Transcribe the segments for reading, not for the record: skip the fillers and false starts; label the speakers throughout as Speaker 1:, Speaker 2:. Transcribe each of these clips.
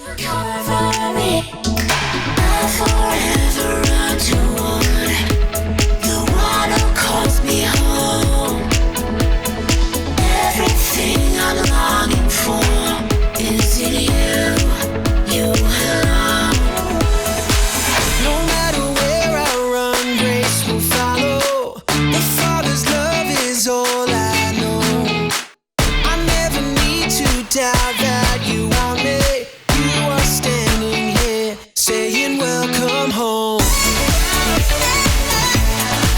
Speaker 1: Cover me, I'll forever run toward the one who calls me home. Everything I'm longing for is in you alone.
Speaker 2: No matter where I run, grace will follow. The Father's love is all I know. I never need to doubt that you want me. You are standing here saying, welcome home.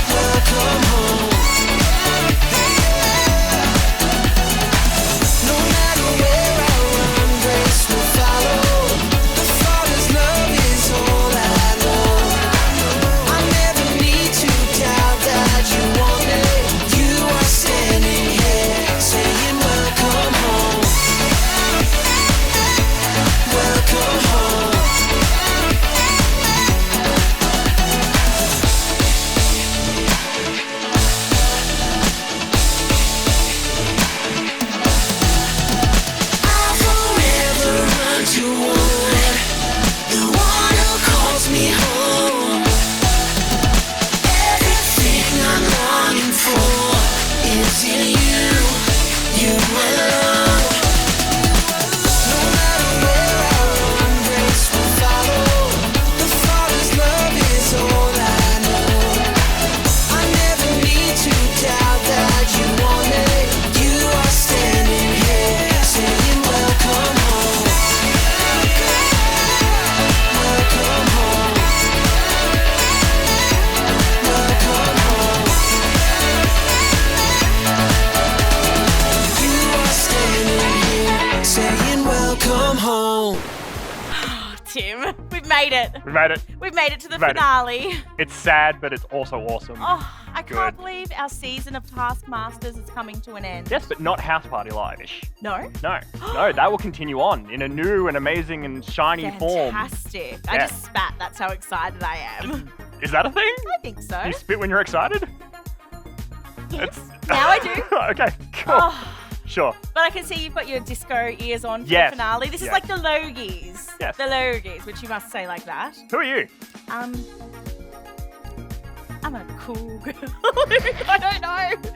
Speaker 2: Welcome home. No matter where I run, grace will follow. The Father's love is all I know. I never need to doubt that you want me. You are standing here saying, welcome home. Welcome home.
Speaker 1: I'll forever run toward the one who calls me home. Everything I'm longing for is in you alone.
Speaker 2: No matter where I run, grace will follow. The Father's love is all I know. I never need to doubt that you want me. You are standing here saying, welcome home. Welcome home. Welcome home. You are standing here saying, welcome home.
Speaker 3: Tim, we've made it.
Speaker 4: We made it.
Speaker 3: We've made it to the
Speaker 4: Made it.
Speaker 3: finale.
Speaker 4: It's sad, but it's also awesome.
Speaker 3: Oh, I can't
Speaker 4: Good.
Speaker 3: believe our season of Taskmasters is coming to an end.
Speaker 4: Yes, but not House Party Live-ish.
Speaker 3: No?
Speaker 4: No, no, that will continue on in a new and amazing and shiny form.
Speaker 3: Fantastic. I
Speaker 4: Yeah.
Speaker 3: just spat. That's how excited I am.
Speaker 4: Is that a thing?
Speaker 3: I think so.
Speaker 4: You spit when you're excited?
Speaker 3: Yes. Now I do.
Speaker 4: Okay, cool.
Speaker 3: Oh,
Speaker 4: Sure.
Speaker 3: but I can see you've got your disco ears on for
Speaker 4: Yes.
Speaker 3: the finale. This is
Speaker 4: Yes.
Speaker 3: like the Logies.
Speaker 4: Yes.
Speaker 3: The Logies, which you must say like that.
Speaker 4: Who are you?
Speaker 3: I'm a cool girl. I don't know.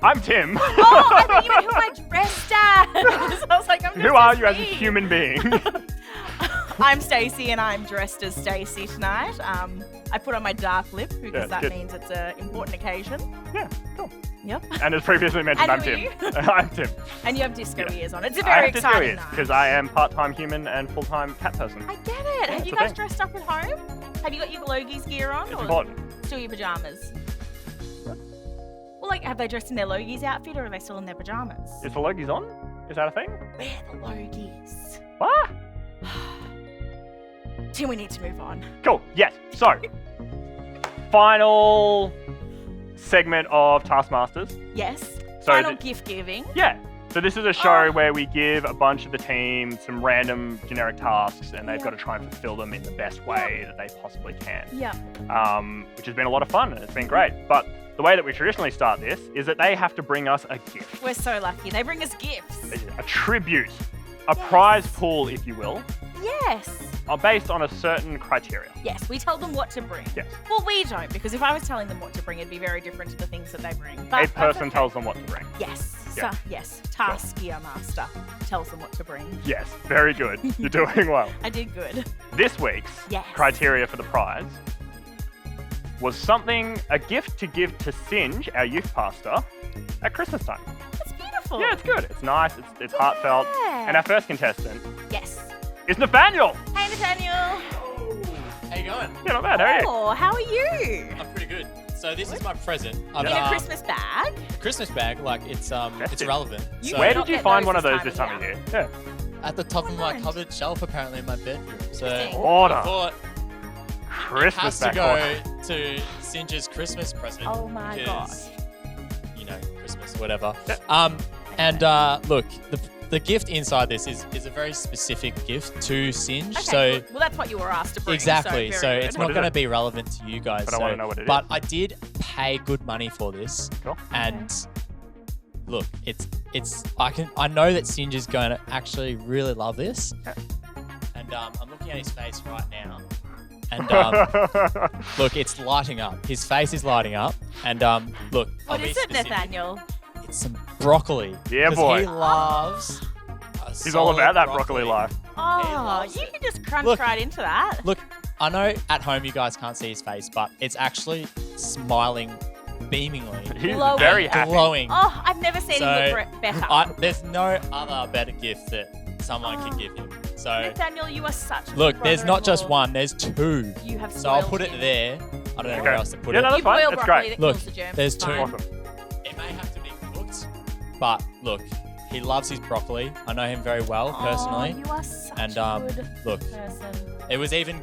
Speaker 4: I'm Tim.
Speaker 3: Oh, I thought you meant who am I dressed as? I was like, I'm
Speaker 4: Who
Speaker 3: dressed
Speaker 4: are you as a
Speaker 3: me.
Speaker 4: human being?
Speaker 3: I'm Stacey and I'm dressed as Stacey tonight. I put on my dark lip because
Speaker 4: Yeah,
Speaker 3: that
Speaker 4: good.
Speaker 3: means it's an important occasion.
Speaker 4: Yeah, cool.
Speaker 3: Yep.
Speaker 4: And as previously mentioned,
Speaker 3: And
Speaker 4: I'm
Speaker 3: who
Speaker 4: Tim.
Speaker 3: are you?
Speaker 4: I'm Tim.
Speaker 3: And you have disco
Speaker 4: Yeah.
Speaker 3: ears on. It's a
Speaker 4: I
Speaker 3: very
Speaker 4: have disco
Speaker 3: exciting
Speaker 4: ears
Speaker 3: night.
Speaker 4: because I am part-time human and full-time cat person.
Speaker 3: I get it.
Speaker 4: Yeah,
Speaker 3: Have
Speaker 4: it's
Speaker 3: you
Speaker 4: a
Speaker 3: guys
Speaker 4: thing.
Speaker 3: dressed up at home? Have you got your Logies gear on?
Speaker 4: It's
Speaker 3: or
Speaker 4: important.
Speaker 3: still your pajamas? Well, like, have they dressed in their Logies outfit or are they still in their pajamas?
Speaker 4: Is the Logies on? Is that a thing?
Speaker 3: We're the Logies.
Speaker 4: What?
Speaker 3: Tim, we need to move on.
Speaker 4: Cool. Yes. So, final segment of Taskmasters.
Speaker 3: Yes.
Speaker 4: So
Speaker 3: Final
Speaker 4: the-
Speaker 3: gift giving.
Speaker 4: Yeah. So this is a show
Speaker 3: Oh.
Speaker 4: where we give a bunch of the team some random generic tasks, and they've
Speaker 3: Yeah.
Speaker 4: got to try and fulfill them in the best way that they possibly can.
Speaker 3: Yeah.
Speaker 4: Which has been a lot of fun and it's been great. But the way that we traditionally start this is that they have to bring us a gift,
Speaker 3: We're so lucky. They bring us gifts.
Speaker 4: a tribute, a
Speaker 3: Yes.
Speaker 4: prize pool, if you will,
Speaker 3: Yes.
Speaker 4: based on a certain criteria.
Speaker 3: Yes, we tell them what to bring.
Speaker 4: Yes.
Speaker 3: Well, we don't, because if I was telling them what to bring, it'd be very different to the things that they bring. But
Speaker 4: A
Speaker 3: that's
Speaker 4: person
Speaker 3: okay.
Speaker 4: tells them what to bring.
Speaker 3: Yes.
Speaker 4: Yeah.
Speaker 3: Yes. Taskier Master tells them what to bring.
Speaker 4: Yes, very good. You're doing well.
Speaker 3: I did good.
Speaker 4: This week's
Speaker 3: Yes.
Speaker 4: criteria for the prize was a gift to give to Singe, our youth pastor, at Christmas time.
Speaker 3: That's beautiful.
Speaker 4: Yeah, it's good. It's nice. It's heartfelt.
Speaker 3: Yeah.
Speaker 4: And our first contestant
Speaker 3: Yes.
Speaker 4: is Nathaniel.
Speaker 3: Hey, Nathaniel.
Speaker 5: How you going?
Speaker 4: Yeah, not bad. How are you?
Speaker 3: Oh, how are you?
Speaker 5: I'm pretty good. So this is my present. I've,
Speaker 3: In a Christmas bag?
Speaker 5: Christmas bag. Like it's
Speaker 4: Festive.
Speaker 5: relevant.
Speaker 3: You
Speaker 5: So
Speaker 4: Where
Speaker 3: not
Speaker 4: did you
Speaker 3: get
Speaker 4: find
Speaker 3: those
Speaker 4: one of
Speaker 3: this
Speaker 4: those
Speaker 3: time
Speaker 4: this
Speaker 3: of
Speaker 4: time of year? Yeah.
Speaker 5: at the top of my
Speaker 3: Nice.
Speaker 5: cupboard shelf, apparently in my bedroom. So
Speaker 3: Interesting.
Speaker 4: Order.
Speaker 5: I thought
Speaker 4: Christmas
Speaker 5: has to
Speaker 4: back
Speaker 5: go
Speaker 4: order.
Speaker 5: to Singe's Christmas present.
Speaker 3: Oh my
Speaker 5: because, you know, Christmas, whatever.
Speaker 4: Yeah.
Speaker 5: And look, the gift inside this is a very specific gift to Singe.
Speaker 3: Okay,
Speaker 5: So
Speaker 3: good. Well, that's what you were asked to bring.
Speaker 5: exactly.
Speaker 3: So,
Speaker 5: So
Speaker 3: very
Speaker 5: it's
Speaker 3: good.
Speaker 4: What
Speaker 5: not
Speaker 4: is
Speaker 5: going to
Speaker 4: it?
Speaker 5: be relevant to you guys.
Speaker 4: But I
Speaker 5: so,
Speaker 4: wanna know what it is.
Speaker 5: But I did pay good money for this.
Speaker 4: Cool.
Speaker 5: And look, it's I know that Singe is going to actually really love this.
Speaker 4: Yeah.
Speaker 5: I'm looking at his face right now. And look, it's lighting up. His face is lighting up. And look,
Speaker 3: What
Speaker 5: I'll
Speaker 3: is
Speaker 5: be
Speaker 3: it,
Speaker 5: specific.
Speaker 3: Nathaniel?
Speaker 5: It's some broccoli.
Speaker 4: Yeah,
Speaker 5: 'Cause
Speaker 4: boy.
Speaker 5: He loves.
Speaker 4: He's all about that broccoli life.
Speaker 3: Oh,
Speaker 5: loves
Speaker 3: you
Speaker 5: it.
Speaker 3: can just crunch
Speaker 5: Look.
Speaker 3: right into that.
Speaker 5: Look, I know at home you guys can't see his face, but it's actually smiling beamingly,
Speaker 4: He's
Speaker 3: Glowing.
Speaker 4: very happy.
Speaker 5: glowing.
Speaker 3: Oh, I've never seen
Speaker 5: So,
Speaker 3: him look better.
Speaker 5: There's no other better gift that someone can give him. So,
Speaker 3: Nathaniel, you are such a
Speaker 5: look,
Speaker 3: good
Speaker 5: there's not just
Speaker 3: brother-in-law.
Speaker 5: one, there's two.
Speaker 3: You have
Speaker 5: So I'll
Speaker 3: spoiled
Speaker 5: put it
Speaker 3: him.
Speaker 5: there. I don't know
Speaker 4: Okay.
Speaker 5: where else to put
Speaker 4: Yeah,
Speaker 5: it.
Speaker 4: no, that's
Speaker 3: You
Speaker 4: fine.
Speaker 3: boil
Speaker 4: That's
Speaker 3: broccoli
Speaker 4: great.
Speaker 3: that
Speaker 5: Look,
Speaker 3: kills the germs.
Speaker 5: there's
Speaker 3: it's
Speaker 5: two.
Speaker 3: fine.
Speaker 4: Awesome.
Speaker 5: It may have to be cooked, but look, he loves his broccoli. I know him very well personally.
Speaker 3: Oh, you are such
Speaker 5: And,
Speaker 3: a good
Speaker 5: look,
Speaker 3: person.
Speaker 5: it was even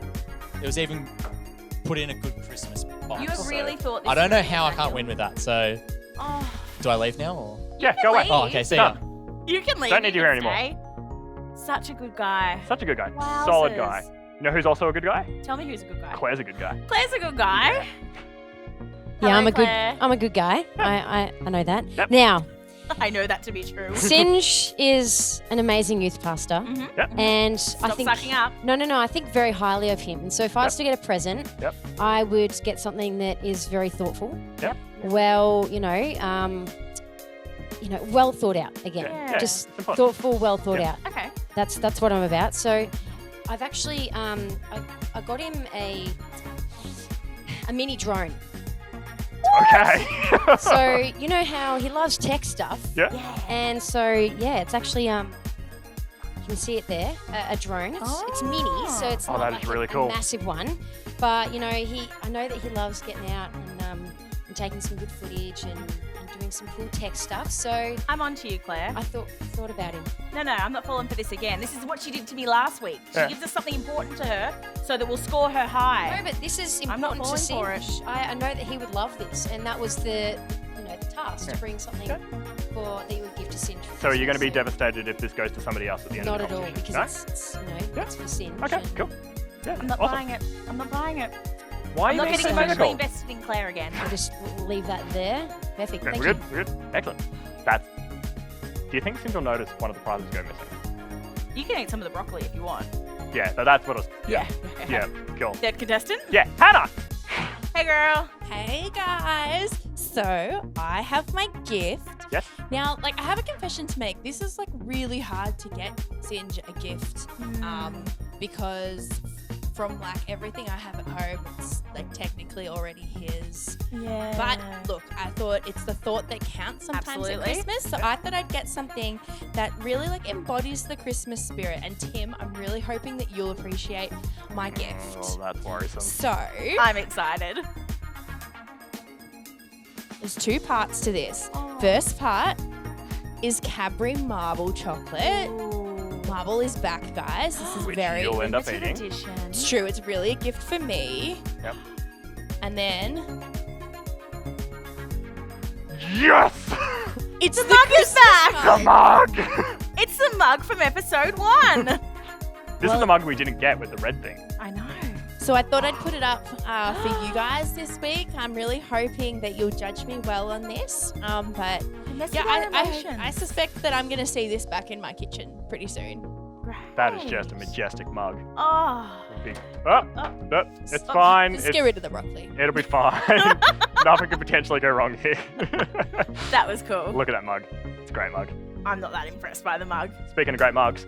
Speaker 5: put in a good Christmas box.
Speaker 3: You have
Speaker 5: so
Speaker 3: really thought this
Speaker 5: I don't know
Speaker 3: through,
Speaker 5: how I can't
Speaker 3: Nathaniel.
Speaker 5: win with that. So
Speaker 3: Oh,
Speaker 5: do I leave now or?
Speaker 4: Yeah,
Speaker 3: can
Speaker 4: go away.
Speaker 3: leave.
Speaker 5: Oh, okay. See ya.
Speaker 4: Done.
Speaker 3: you can leave.
Speaker 4: Don't need you
Speaker 3: can
Speaker 4: here anymore.
Speaker 3: stay. Such a good guy.
Speaker 4: Such a good guy. Solid guy.
Speaker 3: Wowzers.
Speaker 4: You know who's also a good guy?
Speaker 3: Tell me who's a good guy.
Speaker 4: Claire's a good guy.
Speaker 3: Claire's a good guy.
Speaker 6: Yeah,
Speaker 3: Hello,
Speaker 6: I'm a
Speaker 3: Claire.
Speaker 6: good guy. I know that.
Speaker 4: Yep.
Speaker 6: Now,
Speaker 3: I know that to be true.
Speaker 6: Singe is an amazing youth pastor,
Speaker 3: Mhm.
Speaker 6: and I
Speaker 3: Stop
Speaker 6: think
Speaker 3: sucking up.
Speaker 6: no, I think very highly of him. And so, if I was to get a present,
Speaker 4: Yep.
Speaker 6: I would get something that is very thoughtful.
Speaker 4: Yep.
Speaker 6: Well, well thought out. Again,
Speaker 3: Yeah.
Speaker 6: just
Speaker 4: it's important.
Speaker 6: thoughtful, well thought
Speaker 4: Yeah.
Speaker 6: out.
Speaker 3: Okay.
Speaker 6: That's what I'm about. So, I've actually I got him a mini drone.
Speaker 4: Okay.
Speaker 6: So you know how he loves tech stuff.
Speaker 4: Yeah.
Speaker 6: And so yeah, it's actually you can see it there, a drone. It's mini, so it's
Speaker 4: Oh,
Speaker 6: not
Speaker 4: that
Speaker 6: like
Speaker 4: is really
Speaker 6: a
Speaker 4: cool.
Speaker 6: massive one. But I know that he loves getting out and taking some good footage and doing some cool tech stuff. So
Speaker 3: I'm on to you, Claire.
Speaker 6: I thought about him.
Speaker 3: No, I'm not falling for this again. This is what she did to me last week. She
Speaker 4: Yeah.
Speaker 3: gives us something important to her so that we'll score her high.
Speaker 6: No, but this is
Speaker 3: I'm not
Speaker 6: important to
Speaker 3: falling for
Speaker 6: Singe. I know that he would love this, and that was the task to bring something
Speaker 4: Okay.
Speaker 6: that you would give to Singe. for
Speaker 4: So are you going to be
Speaker 6: Christmas.
Speaker 4: devastated if this goes to somebody else at the end
Speaker 6: Not
Speaker 4: of
Speaker 6: at
Speaker 4: the
Speaker 6: all,
Speaker 4: competition?
Speaker 6: because
Speaker 4: No?
Speaker 6: it's
Speaker 4: Yeah.
Speaker 6: it's for Singe.
Speaker 4: Okay,
Speaker 6: and-
Speaker 4: cool. Yeah,
Speaker 3: I'm not
Speaker 4: awesome.
Speaker 3: buying it. I'm not buying it.
Speaker 4: Why are
Speaker 3: I'm
Speaker 4: you
Speaker 3: not
Speaker 4: being
Speaker 3: getting
Speaker 4: so
Speaker 3: emotionally
Speaker 4: cynical?
Speaker 3: invested in Claire again.
Speaker 6: I'll just leave that there. Perfect.
Speaker 4: Okay,
Speaker 6: Thank
Speaker 4: we're
Speaker 6: you.
Speaker 4: good. We're good. Excellent. Do you think Singe will notice one of the prizes go missing?
Speaker 3: You can eat some of the broccoli if you want.
Speaker 4: Yeah, so that's what I was.
Speaker 3: Yeah.
Speaker 4: Yeah, cool.
Speaker 3: Third contestant?
Speaker 4: Yeah, Hannah!
Speaker 3: Hey, girl.
Speaker 7: Hey guys! So I have my gift.
Speaker 4: Yes?
Speaker 7: Now, I have a confession to make. This is really hard to get Singe a gift, because from everything I have at home, it's technically already his.
Speaker 3: Yeah.
Speaker 7: But look, I thought it's the thought that counts sometimes
Speaker 3: Absolutely.
Speaker 7: at Christmas. So I thought I'd get something that really embodies the Christmas spirit. And Tim, I'm really hoping that you'll appreciate my gift.
Speaker 4: Oh, that's worrisome.
Speaker 7: So
Speaker 3: I'm excited.
Speaker 7: there's two parts to this.
Speaker 3: Oh.
Speaker 7: First part is Cadbury Marble Chocolate. Marble is back, guys. This is
Speaker 4: Which
Speaker 7: very
Speaker 4: you'll end up
Speaker 3: Limited
Speaker 4: eating.
Speaker 3: edition.
Speaker 7: It's true. It's really a gift for me.
Speaker 4: Yep.
Speaker 7: And then
Speaker 4: Yes!
Speaker 7: it's
Speaker 3: The mug is back!
Speaker 4: The mug!
Speaker 3: It's the mug from episode 1.
Speaker 4: This is the mug we didn't get with the red thing.
Speaker 3: I know.
Speaker 7: So I thought I'd put it up for you guys this week. I'm really hoping that you'll judge me well on this. But
Speaker 3: Messy
Speaker 7: yeah,
Speaker 3: with our
Speaker 7: I
Speaker 3: emotions.
Speaker 7: suspect that I'm going to see this back in my kitchen pretty soon.
Speaker 4: That is just a majestic mug.
Speaker 3: Oh.
Speaker 4: Big. Oh, it's
Speaker 3: Stop.
Speaker 4: fine.
Speaker 7: Just get rid of the broccoli.
Speaker 4: It'll be fine. Nothing could potentially go wrong here.
Speaker 3: That was cool.
Speaker 4: Look at that mug. It's a great mug.
Speaker 3: I'm not that impressed by the mug.
Speaker 4: Speaking of great mugs,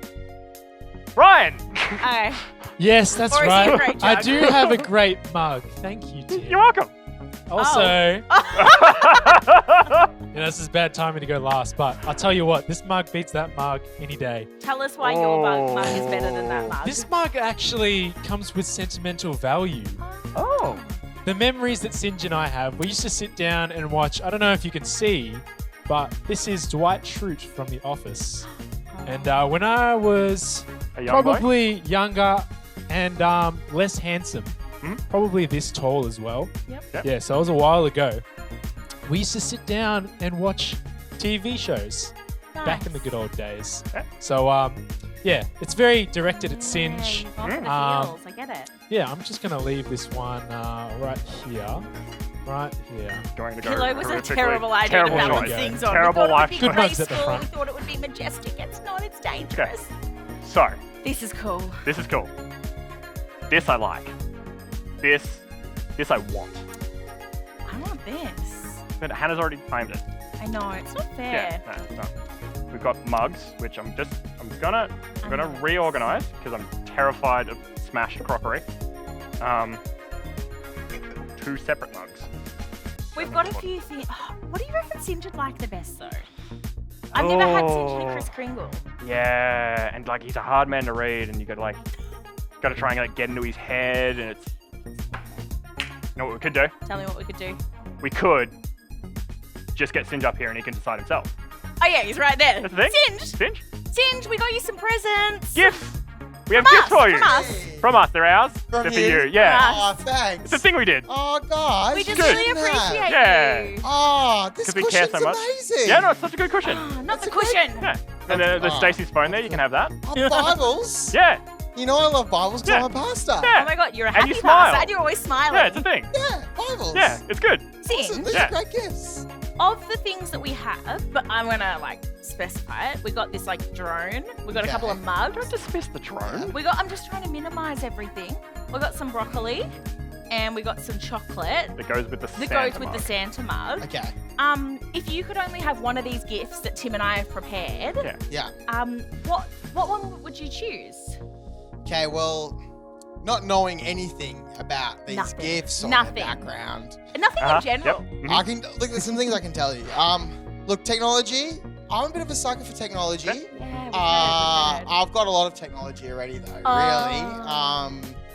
Speaker 4: Ryan!
Speaker 3: Okay.
Speaker 5: Yes, that's
Speaker 3: Or is he a
Speaker 5: right.
Speaker 3: great
Speaker 5: I
Speaker 3: jug?
Speaker 5: do have a great mug. Thank you, Tim.
Speaker 4: You're welcome.
Speaker 5: Also, this is bad timing to go last, but I'll tell you what, this mug beats that mug any day.
Speaker 3: Tell us why your mug is better than that mug.
Speaker 5: This mug actually comes with sentimental value.
Speaker 4: Oh.
Speaker 5: The memories that Singe and I have, we used to sit down and watch, I don't know if you can see, but this is Dwight Schrute from The Office. And when I was
Speaker 4: A young boy?
Speaker 5: probably younger and less handsome,
Speaker 4: Hmm?
Speaker 5: probably this tall as well.
Speaker 3: Yep.
Speaker 5: Yeah, so it was a while ago. We used to sit down and watch TV shows back in the good old days.
Speaker 4: Yeah.
Speaker 5: So, yeah, it's very directed at Singe.
Speaker 3: Yeah, you've gone for the
Speaker 5: Mm.
Speaker 3: feels. I get it.
Speaker 5: Yeah, I'm just going to leave this one right here. Right here.
Speaker 4: Going to go
Speaker 3: Pillow was a
Speaker 4: horrifically.
Speaker 3: terrible idea
Speaker 4: Terrible
Speaker 3: to
Speaker 5: choice.
Speaker 3: balance things on.
Speaker 4: Terrible
Speaker 3: we thought
Speaker 4: life
Speaker 3: it would
Speaker 5: Good
Speaker 3: be
Speaker 5: mugs at the
Speaker 3: graceful.
Speaker 5: front.
Speaker 3: We thought it would be majestic. It's not. It's dangerous.
Speaker 4: So,
Speaker 3: This is cool.
Speaker 4: This is cool. This I like. This I want.
Speaker 3: I want this.
Speaker 4: But Hannah's already claimed it.
Speaker 3: I know, it's not fair.
Speaker 4: Yeah, no, it's not. We've got mugs, which I'm gonna reorganize because I'm terrified of smashed crockery. 2 separate mugs.
Speaker 3: We've got a few things. What do you reckon Singe would like the best, though? I've never had Singe and a Kris Kringle.
Speaker 4: Yeah, and like he's a hard man to read, and you gotta try and like get into his head, and it's. You know what we could do?
Speaker 3: Tell me what we could do.
Speaker 4: We could just get Singe up here, and he can decide himself.
Speaker 3: Oh yeah, he's right there.
Speaker 4: That's the thing.
Speaker 3: Singe,
Speaker 4: Singe,
Speaker 3: we got you some presents.
Speaker 4: gifts. We have
Speaker 3: From
Speaker 4: gifts
Speaker 3: us,
Speaker 4: for you.
Speaker 3: from us.
Speaker 4: From us, they're ours.
Speaker 8: From
Speaker 4: They're for
Speaker 8: you?
Speaker 4: you. Yeah.
Speaker 8: Oh, thanks.
Speaker 4: It's a thing we did.
Speaker 8: Oh, guys.
Speaker 3: We just
Speaker 4: Good.
Speaker 3: really appreciate
Speaker 4: Yeah.
Speaker 3: you.
Speaker 8: Oh, this
Speaker 4: 'Cause we care
Speaker 8: cushion's
Speaker 4: so much.
Speaker 8: amazing.
Speaker 4: Yeah, no, it's such a good cushion.
Speaker 3: Not
Speaker 8: That's
Speaker 3: the
Speaker 8: a great-
Speaker 3: cushion.
Speaker 4: Yeah. And there's
Speaker 8: Oh.
Speaker 4: Stacey's phone there. You can have that.
Speaker 8: Oh, Bibles.
Speaker 4: Yeah.
Speaker 8: You know I love Bibles because
Speaker 4: Yeah.
Speaker 8: I'm a pastor.
Speaker 4: Yeah.
Speaker 3: Oh my god, you're a
Speaker 4: And
Speaker 3: happy
Speaker 4: you smile.
Speaker 3: pastor and you're always smiling.
Speaker 4: Yeah, it's a thing.
Speaker 8: Yeah, Bibles.
Speaker 4: Yeah, it's good.
Speaker 3: Singe,
Speaker 8: Awesome. These
Speaker 4: Yeah.
Speaker 8: are great gifts.
Speaker 3: of the things that we have, but I'm gonna like specify it. We got this like drone. We got a couple of mugs.
Speaker 4: Don't dismiss the drone.
Speaker 3: I'm just trying to minimize everything. We got some broccoli, and we got some chocolate
Speaker 4: That goes with the
Speaker 3: that
Speaker 4: Santa
Speaker 3: goes with
Speaker 4: mug.
Speaker 3: the Santa mug.
Speaker 8: Okay.
Speaker 3: If you could only have one of these gifts that Tim and I have prepared,
Speaker 4: Yeah.
Speaker 8: Yeah.
Speaker 3: what one would you choose?
Speaker 8: Okay, well, not knowing anything about these
Speaker 3: Nothing.
Speaker 8: gifts or
Speaker 3: Nothing.
Speaker 8: their background,
Speaker 3: Nothing
Speaker 4: Uh-huh.
Speaker 3: in general.
Speaker 4: Yep. Mhm.
Speaker 8: I can look. There's some things I can tell you. Look, technology. I'm a bit of a sucker for technology.
Speaker 4: Okay.
Speaker 3: Yeah, we've heard.
Speaker 8: I've got a lot of technology already, though.
Speaker 3: Oh.
Speaker 8: Really.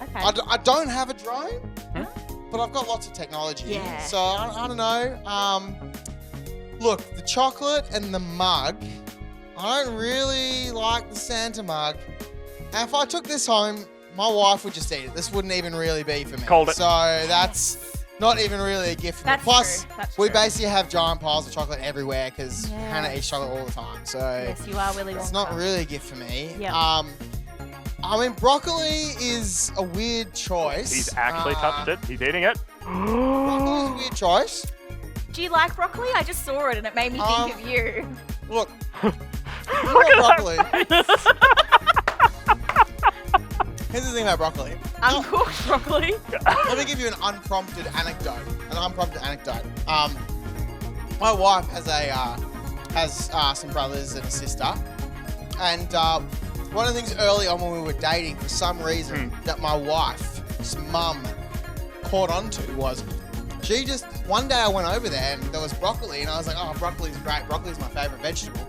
Speaker 3: Okay.
Speaker 8: I don't have a drone, but I've got lots of technology.
Speaker 3: Yeah.
Speaker 8: So I don't know. Look, the chocolate and the mug. I don't really like the Santa mug. And if I took this home, my wife would just eat it. This wouldn't even really be for me.
Speaker 4: Called it.
Speaker 8: So that's not even really a gift for me.
Speaker 3: That's
Speaker 8: Plus,
Speaker 3: true. That's
Speaker 8: we
Speaker 3: true.
Speaker 8: basically have giant piles of chocolate everywhere because
Speaker 3: Yes.
Speaker 8: Hannah eats chocolate all the time. So
Speaker 3: Yes, you are Willy Wonka.
Speaker 8: it's not really a gift for me.
Speaker 3: Yeah.
Speaker 8: I mean, broccoli is a weird choice.
Speaker 4: He's actually touched it. He's eating it.
Speaker 8: Broccoli is a weird choice.
Speaker 3: Do you like broccoli? I just saw it and it made me think of you.
Speaker 8: Look, you love broccoli. Here's the thing about broccoli.
Speaker 3: Uncooked broccoli.
Speaker 8: Let me give you an unprompted anecdote. My wife has some brothers and a sister, and one of the things early on when we were dating, for some reason, that my wife's mum caught onto was she just one day I went over there and there was broccoli, and I was like, oh, broccoli's great. Broccoli's my favorite vegetable.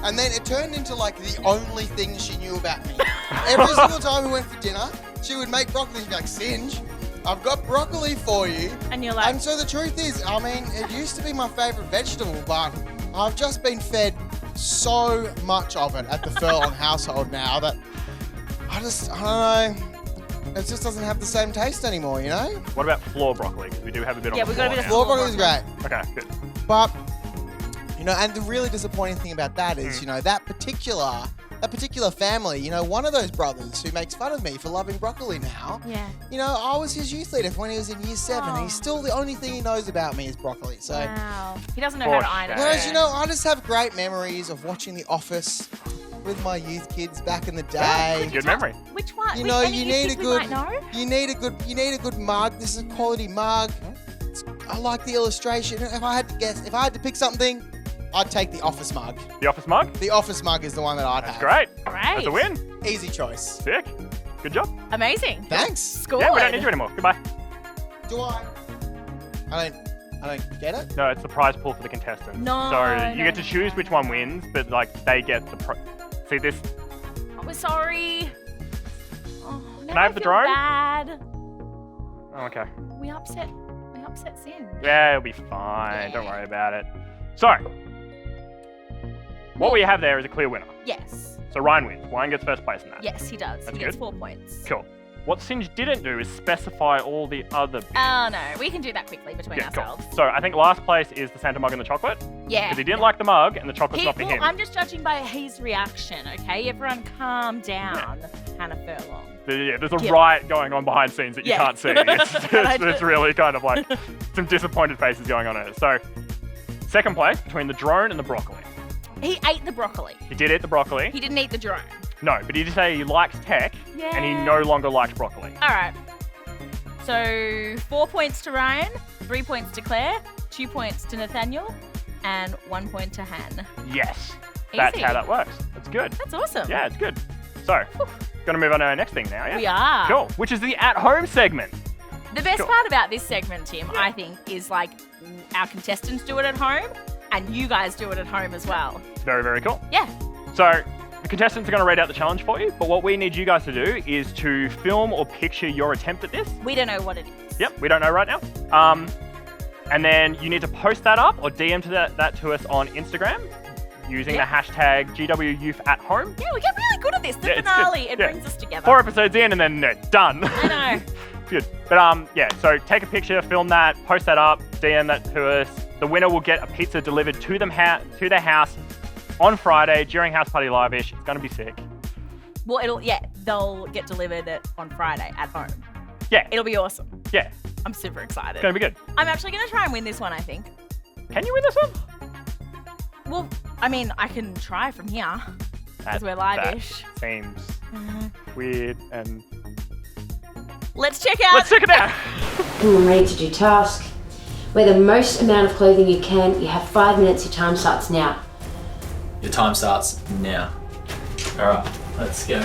Speaker 8: And then it turned into like the only thing she knew about me. Every single time we went for dinner, she would make broccoli. She'd be like, Singe, I've got broccoli for you.
Speaker 3: And you're like,
Speaker 8: And so the truth is, I mean, it used to be my favorite vegetable, but I've just been fed so much of it at the Furlong household now that I don't know. It just doesn't have the same taste anymore, you know?
Speaker 4: What about floor broccoli? Because we do have a bit
Speaker 3: Yeah,
Speaker 4: on the
Speaker 3: we've got a bit of
Speaker 8: Floor
Speaker 3: Floor
Speaker 8: broccoli is great.
Speaker 4: Okay, good.
Speaker 8: But, you know, and the really disappointing thing about that is, you know, that particular family, you know, one of those brothers who makes fun of me for loving broccoli now,
Speaker 3: yeah.
Speaker 8: you know, I was his youth leader when he was in year 7.
Speaker 3: Oh.
Speaker 8: He's still the only thing he knows about me is broccoli. So,
Speaker 3: Wow. He doesn't know
Speaker 4: For
Speaker 3: how to iron it.
Speaker 4: shame.
Speaker 8: whereas, you know, I just have great memories of watching The Office with my youth kids back in the day.
Speaker 4: Good memory.
Speaker 3: Which one?
Speaker 8: You
Speaker 3: Which-
Speaker 8: know,
Speaker 3: any
Speaker 8: you
Speaker 3: of your
Speaker 8: need a
Speaker 3: kids we
Speaker 8: good,
Speaker 3: might know?
Speaker 8: you need a good mug. This is a quality mug. I like the illustration. If I had to pick something, I'd take the Office mug.
Speaker 4: The office mug?
Speaker 8: The Office mug is the one that I'd
Speaker 4: That's
Speaker 8: have.
Speaker 4: great.
Speaker 3: Great.
Speaker 4: That's a win.
Speaker 8: Easy choice.
Speaker 4: Sick. Good job.
Speaker 3: Amazing.
Speaker 8: Thanks.
Speaker 3: Scored.
Speaker 4: Yeah, we don't need you anymore. Goodbye.
Speaker 8: Do I? I don't get it.
Speaker 4: No, it's the prize pool for the contestants.
Speaker 3: No,
Speaker 4: So you
Speaker 3: no,
Speaker 4: get to choose
Speaker 3: no.
Speaker 4: which one wins, but like they get the See this?
Speaker 3: Oh, we're sorry. Oh, now
Speaker 4: I have the
Speaker 3: feel
Speaker 4: drone?
Speaker 3: Bad.
Speaker 4: Oh, okay.
Speaker 3: We upset Sin.
Speaker 4: Yeah, it'll be fine. Don't worry about it. So, what we have there is a clear winner.
Speaker 3: Yes.
Speaker 4: So Ryan wins. Ryan gets first place in that.
Speaker 3: Yes, he does.
Speaker 4: That's
Speaker 3: he gets
Speaker 4: good.
Speaker 3: 4 points.
Speaker 4: Cool. What Singe didn't do is specify all the other bits.
Speaker 3: Oh no, we can do that quickly between
Speaker 4: Yeah, cool.
Speaker 3: ourselves.
Speaker 4: So I think last place is the Santa mug and the chocolate.
Speaker 3: Yeah.
Speaker 4: Because he didn't like the mug and the chocolate's not for
Speaker 3: Well,
Speaker 4: him.
Speaker 3: I'm just judging by his reaction, okay? Everyone calm down, Hannah Furlong.
Speaker 4: There's a
Speaker 3: Yeah.
Speaker 4: riot going on behind scenes that you
Speaker 3: Yeah.
Speaker 4: can't see. It's
Speaker 3: just-
Speaker 4: really kind of like some disappointed faces going on in it. So, second place between the drone and the broccoli.
Speaker 3: He ate the broccoli.
Speaker 4: He did eat the broccoli.
Speaker 3: He didn't eat the drone.
Speaker 4: No, but he did say he likes tech and he
Speaker 3: Yeah.
Speaker 4: no longer likes broccoli.
Speaker 3: All right. So 4 points to Ryan, 3 points to Claire, 2 points to Nathaniel, and 1 point to Han.
Speaker 4: Yes. That's
Speaker 3: Easy.
Speaker 4: how that works. That's good.
Speaker 3: That's awesome.
Speaker 4: Yeah, it's good. So, gonna move on to our next thing now, yeah?
Speaker 3: We are.
Speaker 4: Cool. Which is the at-home segment.
Speaker 3: The best
Speaker 4: Cool.
Speaker 3: part about this segment, Tim, I think, is like our contestants do it at home and you guys do it at home as well.
Speaker 4: Very, very cool.
Speaker 3: Yeah.
Speaker 4: So, the contestants are going to read out the challenge for you, but what we need you guys to do is to film or picture your attempt at this.
Speaker 3: We don't know what it is.
Speaker 4: Yep, we don't know right now. And then you need to post that up or DM that to us on Instagram using
Speaker 3: Yeah.
Speaker 4: the hashtag GWYouthAtHome.
Speaker 3: Yeah, we get really good at this. The
Speaker 4: Yeah, it's good.
Speaker 3: finale, it
Speaker 4: Yeah.
Speaker 3: brings us together.
Speaker 4: 4 episodes in and then done.
Speaker 3: I know.
Speaker 4: Good. But yeah, so take a picture, film that, post that up, DM that to us. The winner will get a pizza delivered to their house on Friday during House Party Live-ish. It's gonna be sick.
Speaker 3: Well, they'll get delivered on Friday at home.
Speaker 4: Yeah,
Speaker 3: It'll be awesome.
Speaker 4: yeah,
Speaker 3: I'm super excited.
Speaker 4: it's gonna be good.
Speaker 3: I'm actually going to try and win this one, I think.
Speaker 4: Can you win this one?
Speaker 3: Well, I mean, I can try from here because we're live-ish.
Speaker 4: That seems weird and
Speaker 3: Let's check out.
Speaker 4: let's check it out.
Speaker 9: I'm ready to do task. Wear the most amount of clothing you can. You have 5 minutes. Your time starts now.
Speaker 10: Your time starts now. All right, let's go.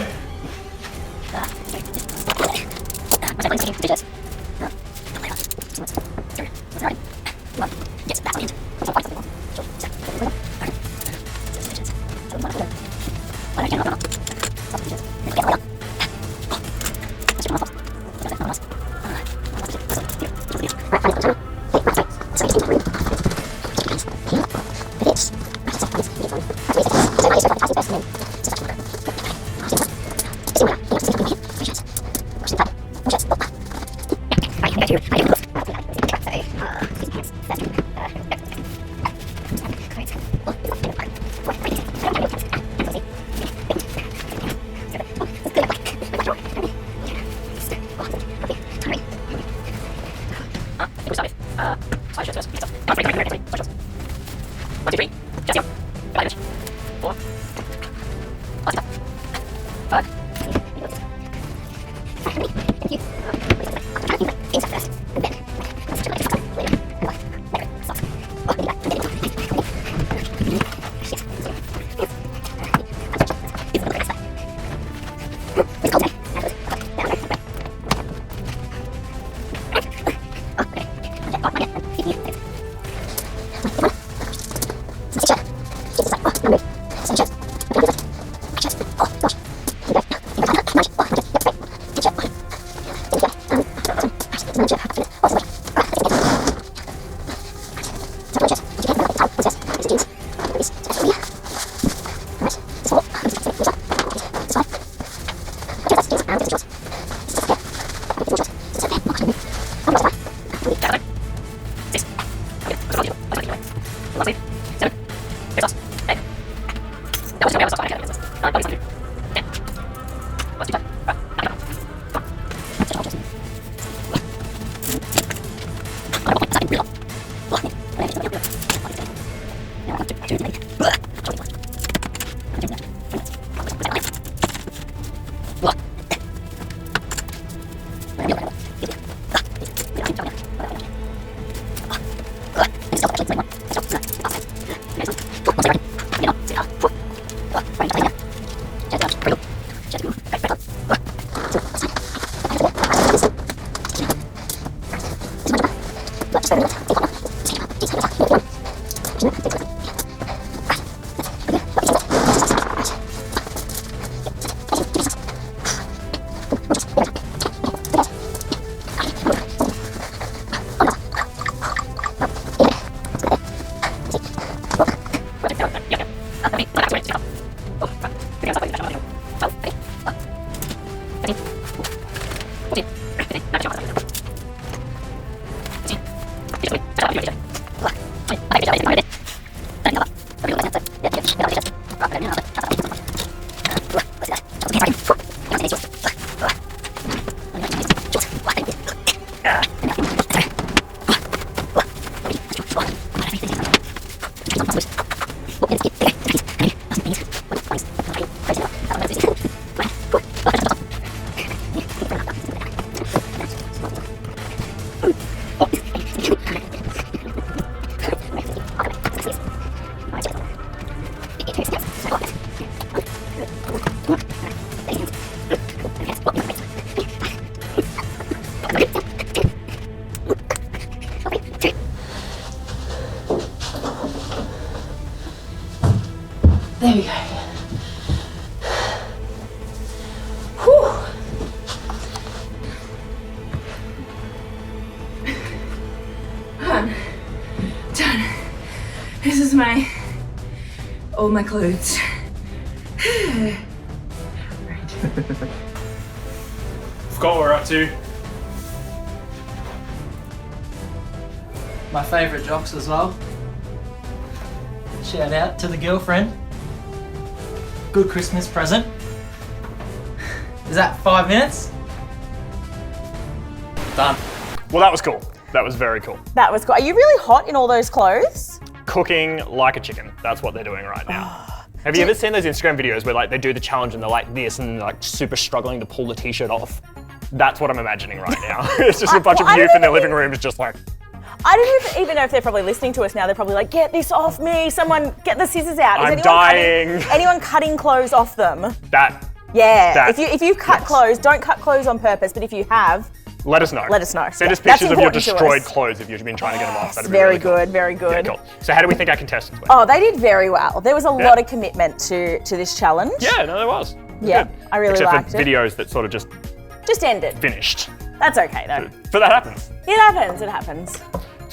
Speaker 1: is all my clothes.
Speaker 5: Forgot what we're up to.
Speaker 10: My favourite jocks as well. Shout out to the girlfriend. Good Christmas present. Is that 5 minutes? Done.
Speaker 4: Well, that was cool. That was very cool.
Speaker 3: That was cool. Are you really hot in all those clothes?
Speaker 4: Cooking like a chicken. That's what they're doing right now. Have you ever seen those Instagram videos where like they do the challenge and they're like this and they're like super struggling to pull the t-shirt off? That's what I'm imagining right now. It's just a bunch of youth in their living rooms just like...
Speaker 3: I don't even know if they're probably listening to us now. They're probably like, get this off me. Someone get the scissors out.
Speaker 4: I'm dying.
Speaker 3: Anyone cutting clothes off them?
Speaker 4: That.
Speaker 3: If you cut clothes, don't cut clothes on purpose, but if you have,
Speaker 4: let us know.
Speaker 3: Let us know.
Speaker 4: Send us
Speaker 3: That's
Speaker 4: pictures of your
Speaker 3: important to
Speaker 4: destroyed
Speaker 3: us.
Speaker 4: clothes if you've been trying to get them off. That'd be
Speaker 3: Very
Speaker 4: really cool.
Speaker 3: good, very good.
Speaker 4: Yeah, cool. So how do we think our contestants went?
Speaker 3: Oh, they did very well. There was a lot of commitment to this challenge.
Speaker 4: Yeah, no, there was.
Speaker 3: Yeah,
Speaker 4: Good.
Speaker 3: I really
Speaker 4: Except
Speaker 3: liked
Speaker 4: for
Speaker 3: it.
Speaker 4: videos that sort of just
Speaker 3: ended.
Speaker 4: finished.
Speaker 3: That's okay though.
Speaker 4: But that happens.
Speaker 3: It happens.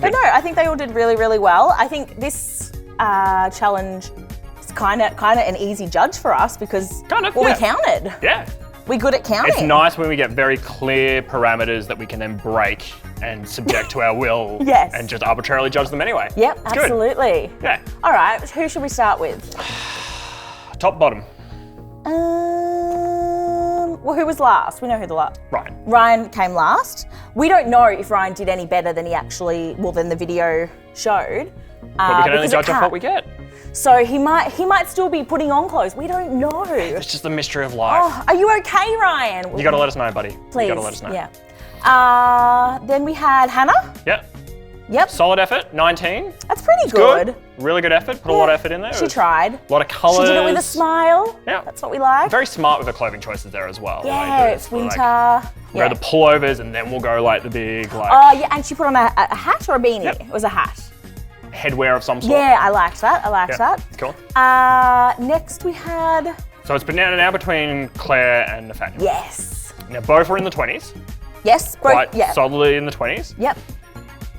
Speaker 3: But no, I think they all did really, really well. I think this challenge is kind of an easy judge for us because we counted.
Speaker 4: Yeah.
Speaker 3: We're good at counting.
Speaker 4: It's nice when we get very clear parameters that we can then break and subject to our will
Speaker 3: Yes.
Speaker 4: and just arbitrarily judge them anyway.
Speaker 3: Yep,
Speaker 4: It's good.
Speaker 3: absolutely.
Speaker 4: Yeah.
Speaker 3: All right, who should we start with?
Speaker 4: Top, bottom.
Speaker 3: Well, who was last? We know who the last.
Speaker 4: Ryan
Speaker 3: came last. We don't know if Ryan did any better than than the video showed.
Speaker 4: But we can only
Speaker 3: because it
Speaker 4: judge off
Speaker 3: cut.
Speaker 4: what we get.
Speaker 3: So he might still be putting on clothes. We don't know.
Speaker 4: It's just the mystery of life.
Speaker 3: Oh, are you okay, Ryan?
Speaker 4: You gotta let us know, buddy.
Speaker 3: Please.
Speaker 4: You gotta let us know.
Speaker 3: Yeah. Then we had Hannah.
Speaker 4: Yep. Solid effort, 19.
Speaker 3: That's pretty
Speaker 4: It's
Speaker 3: good.
Speaker 4: Really good effort. Put a lot of effort in there.
Speaker 3: She tried.
Speaker 4: A lot of colours.
Speaker 3: She did it with a smile.
Speaker 4: Yeah.
Speaker 3: That's what we like.
Speaker 4: Very smart with the clothing choices there as well.
Speaker 3: Yeah, it's winter.
Speaker 4: We'll go the pullovers and then we'll go like the big like
Speaker 3: Oh yeah, and she put on a hat or a beanie. It was a hat.
Speaker 4: headwear of some sort.
Speaker 3: Yeah, I liked that. I liked that.
Speaker 4: Cool.
Speaker 3: Next we had.
Speaker 4: So it's been now between Claire and Nathaniel.
Speaker 3: Yes.
Speaker 4: Now both were in the 20s.
Speaker 3: Yes.
Speaker 4: Quite solidly in the 20s.
Speaker 3: Yep.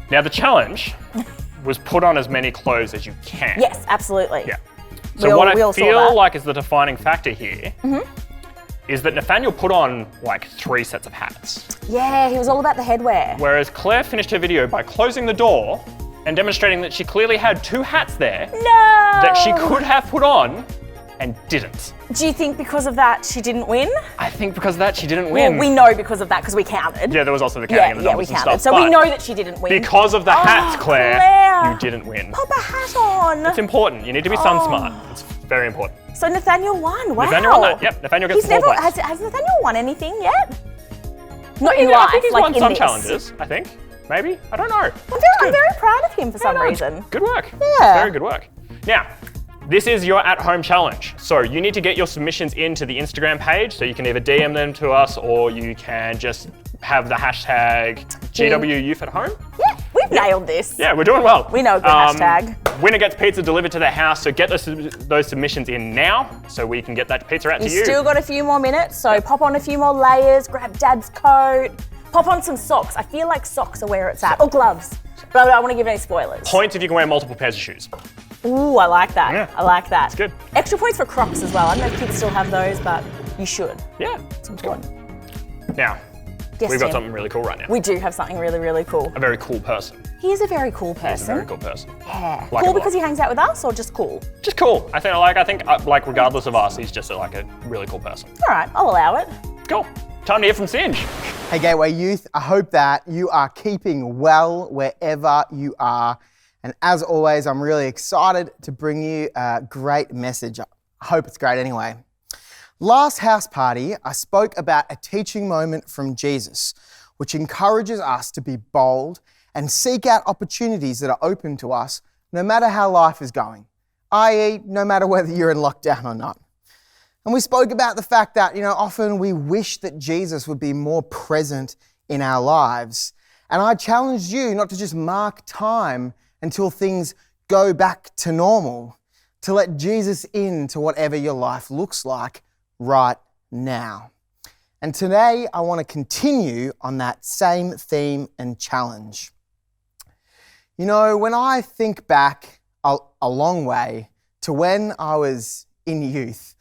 Speaker 4: Now the challenge was put on as many clothes as you can.
Speaker 3: Yes, absolutely.
Speaker 4: Yeah. So what I feel like is the defining factor here is that Nathaniel put on like 3 sets of hats.
Speaker 3: Yeah, he was all about the headwear.
Speaker 4: Whereas Claire finished her video by closing the door and demonstrating that she clearly had 2 hats there that she could have put on and didn't.
Speaker 3: Do you think because of that she didn't win?
Speaker 4: I think because of that she didn't win.
Speaker 3: Well, we know because of that because we counted.
Speaker 4: Yeah, there was also the counting of the numbers
Speaker 3: we
Speaker 4: and
Speaker 3: counted.
Speaker 4: stuff.
Speaker 3: So we
Speaker 4: but
Speaker 3: know that she didn't win.
Speaker 4: because of the hats, Claire, you didn't win.
Speaker 3: Pop a hat on.
Speaker 4: It's important. You need to be sun smart. It's very important.
Speaker 3: So Nathaniel won. Wow.
Speaker 4: Nathaniel won that. Yep, Nathaniel gets
Speaker 3: He's
Speaker 4: the
Speaker 3: never
Speaker 4: ball
Speaker 3: has Nathaniel won anything yet? Not in
Speaker 4: Yeah,
Speaker 3: life,
Speaker 4: I think he's
Speaker 3: like
Speaker 4: won
Speaker 3: in
Speaker 4: some
Speaker 3: this.
Speaker 4: challenges, I think. Maybe. I don't know.
Speaker 3: I'm very proud of him for some reason.
Speaker 4: Good work.
Speaker 3: Yeah.
Speaker 4: Very good work. Now, this is your at-home challenge. So you need to get your submissions into the Instagram page. So you can either DM them to us or you can just have the hashtag GWYouthAtHome.
Speaker 3: Yeah, we've nailed this.
Speaker 4: Yeah, we're doing well.
Speaker 3: We know the hashtag.
Speaker 4: Winner gets pizza delivered to their house. So get those submissions in now so we can get that pizza out to you.
Speaker 3: You've still got a few more minutes, so pop on a few more layers, grab Dad's coat, pop on some socks. I feel like socks are where it's at. Or gloves. But I don't want to give any spoilers.
Speaker 4: Points if you can wear multiple pairs of shoes.
Speaker 3: Ooh, I like that.
Speaker 4: Yeah.
Speaker 3: I like that.
Speaker 4: It's good.
Speaker 3: Extra points for Crocs as well. I don't know if kids still have those, but you should.
Speaker 4: Yeah.
Speaker 3: It's important.
Speaker 4: Now,
Speaker 3: Yes,
Speaker 4: we've got
Speaker 3: Tim.
Speaker 4: something really cool right now.
Speaker 3: We do have something really, really cool.
Speaker 4: A very cool person.
Speaker 3: He is a very cool person.
Speaker 4: He's a very cool person.
Speaker 3: Yeah.
Speaker 4: Like
Speaker 3: cool
Speaker 4: him a
Speaker 3: because he hangs out with us, or just cool?
Speaker 4: Just cool. I think regardless of us, he's just like a really cool person.
Speaker 3: All right, I'll allow it.
Speaker 4: Cool. Time to hear from Singe.
Speaker 8: Hey Gateway Youth, I hope that you are keeping well wherever you are. And as always, I'm really excited to bring you a great message. I hope it's great anyway. Last house party, I spoke about a teaching moment from Jesus, which encourages us to be bold and seek out opportunities that are open to us no matter how life is going, i.e. no matter whether you're in lockdown or not. And we spoke about the fact that, often we wish that Jesus would be more present in our lives. And I challenged you not to just mark time until things go back to normal, to let Jesus into whatever your life looks like right now. And today I want to continue on that same theme and challenge. When I think back
Speaker 11: a long way to when I was in youth.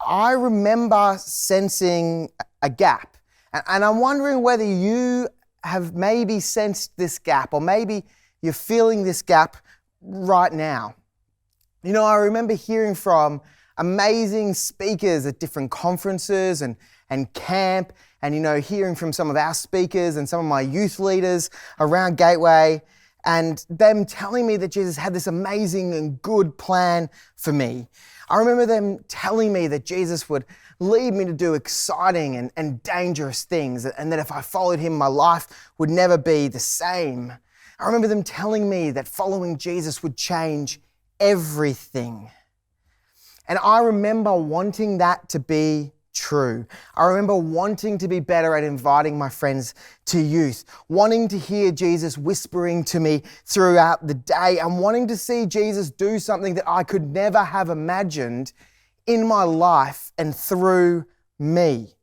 Speaker 11: I remember sensing a gap. And I'm wondering whether you have maybe sensed this gap, or maybe you're feeling this gap right now. You know, I remember hearing from amazing speakers at different conferences and camp, and, you know, hearing from some of our speakers and some of my youth leaders around Gateway, and them telling me that Jesus had this amazing and good plan for me. I remember them telling me that Jesus would lead me to do exciting and dangerous things, and that if I followed him, my life would never be the same. I remember them telling me that following Jesus would change everything. And I remember wanting that to be true. I remember wanting to be better at inviting my friends to youth, wanting to hear Jesus whispering to me throughout the day, and wanting to see Jesus do something that I could never have imagined in my life and through me,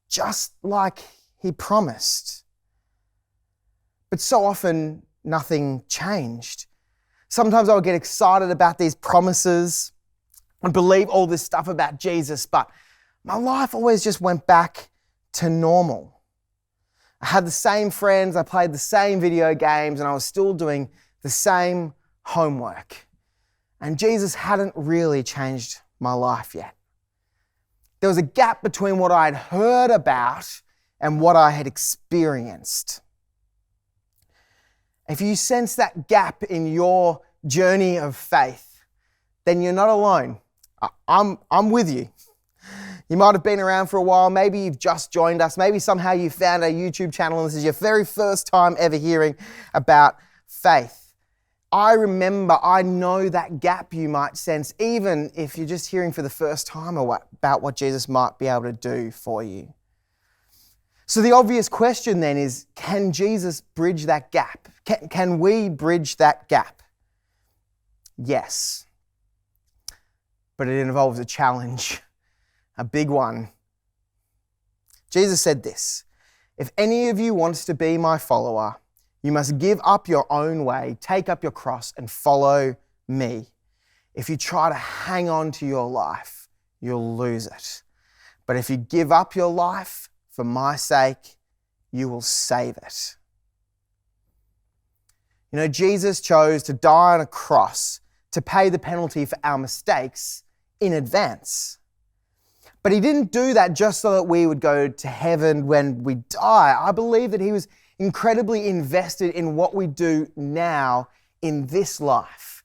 Speaker 11: just like he promised. But so often, nothing changed. Sometimes I would get excited about these promises and believe all this stuff about Jesus, but my life always just went back to normal. I had the same friends, I played the same video games, and I was still doing the same homework. And Jesus hadn't really changed my life yet. There was a gap between what I had heard about and what I had experienced. If you sense that gap in your journey of faith, then you're not alone. I'm with you. You might have been around for a while, maybe you've just joined us, maybe somehow you found our YouTube channel and this is your very first time ever hearing about faith. I know that gap you might sense, even if you're just hearing for the first time about what Jesus might be able to do for you. So the obvious question then is, can Jesus bridge that gap? Can we bridge that gap? Yes. But it involves a challenge. A big one. Jesus said this, "If any of you wants to be my follower, you must give up your own way, take up your cross and follow me. If you try to hang on to your life, you'll lose it. But if you give up your life for my sake, you will save it." You know, Jesus chose to die on a cross to pay the penalty for our mistakes in advance. But he didn't do that just so that we would go to heaven when we die. I believe that he was incredibly invested in what we do now in this life.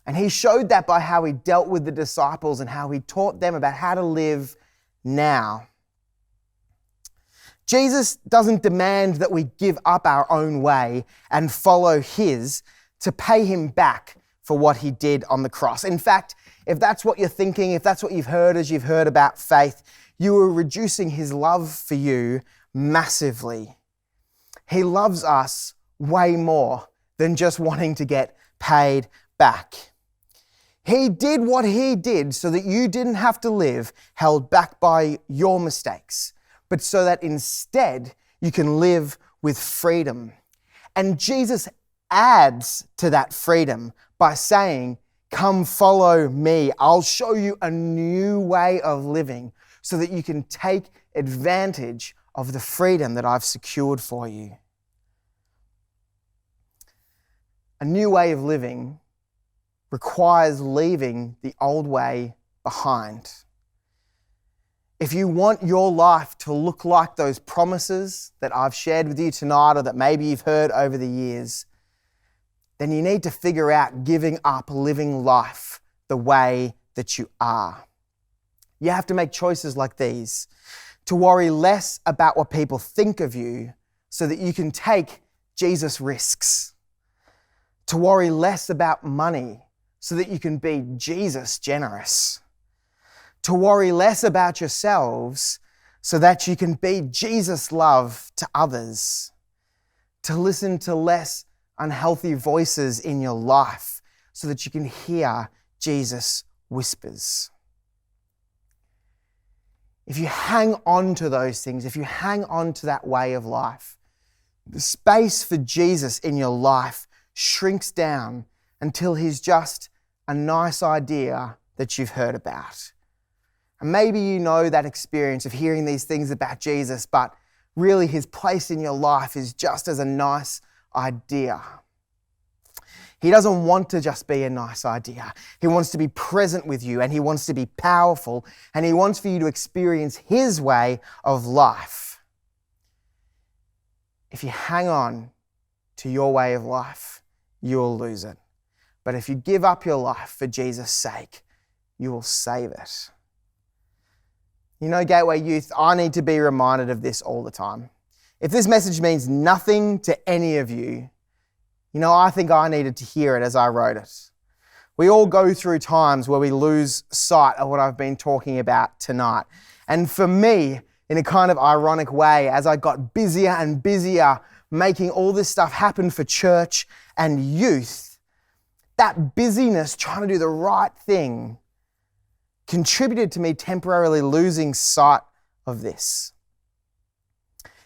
Speaker 11: And he showed that by how he dealt with the disciples and how he taught them about how to live now. Jesus doesn't demand that we give up our own way and follow his to pay him back for what he did on the cross. In fact, if that's what you're thinking, if that's what you've heard as you've heard about faith, you are reducing his love for you massively. He loves us way more than just wanting to get paid back. He did what he did so that you didn't have to live held back by your mistakes, but so that instead you can live with freedom. And Jesus adds to that freedom by saying, "Come follow me. I'll show you a new way of living so that you can take advantage of the freedom that I've secured for you." A new way of living requires leaving the old way behind. If you want your life to look like those promises that I've shared with you tonight, or that maybe you've heard over the years, then you need to figure out giving up living life the way that you are. You have to make choices like these, to worry less about what people think of you so that you can take Jesus risks. To worry less about money so that you can be Jesus generous. To worry less about yourselves so that you can be Jesus love to others. To listen to less unhealthy voices in your life so that you can hear Jesus whispers. If you hang on to those things, if you hang on to that way of life, the space for Jesus in your life shrinks down until he's just a nice idea that you've heard about. And maybe you know that experience of hearing these things about Jesus, but really his place in your life is just as a nice idea. He doesn't want to just be a nice idea. He wants to be present with you, and he wants to be powerful, and he wants for you to experience his way of life. If you hang on to your way of life, you'll lose it. But if you give up your life for Jesus' sake, you will save it. You know, Gateway Youth, I need to be reminded of this all the time. If this message means nothing to any of you, you know, I think I needed to hear it as I wrote it. We all go through times where we lose sight of what I've been talking about tonight. And for me, in a kind of ironic way, as I got busier and busier making all this stuff happen for church and youth, that busyness trying to do the right thing contributed to me temporarily losing sight of this.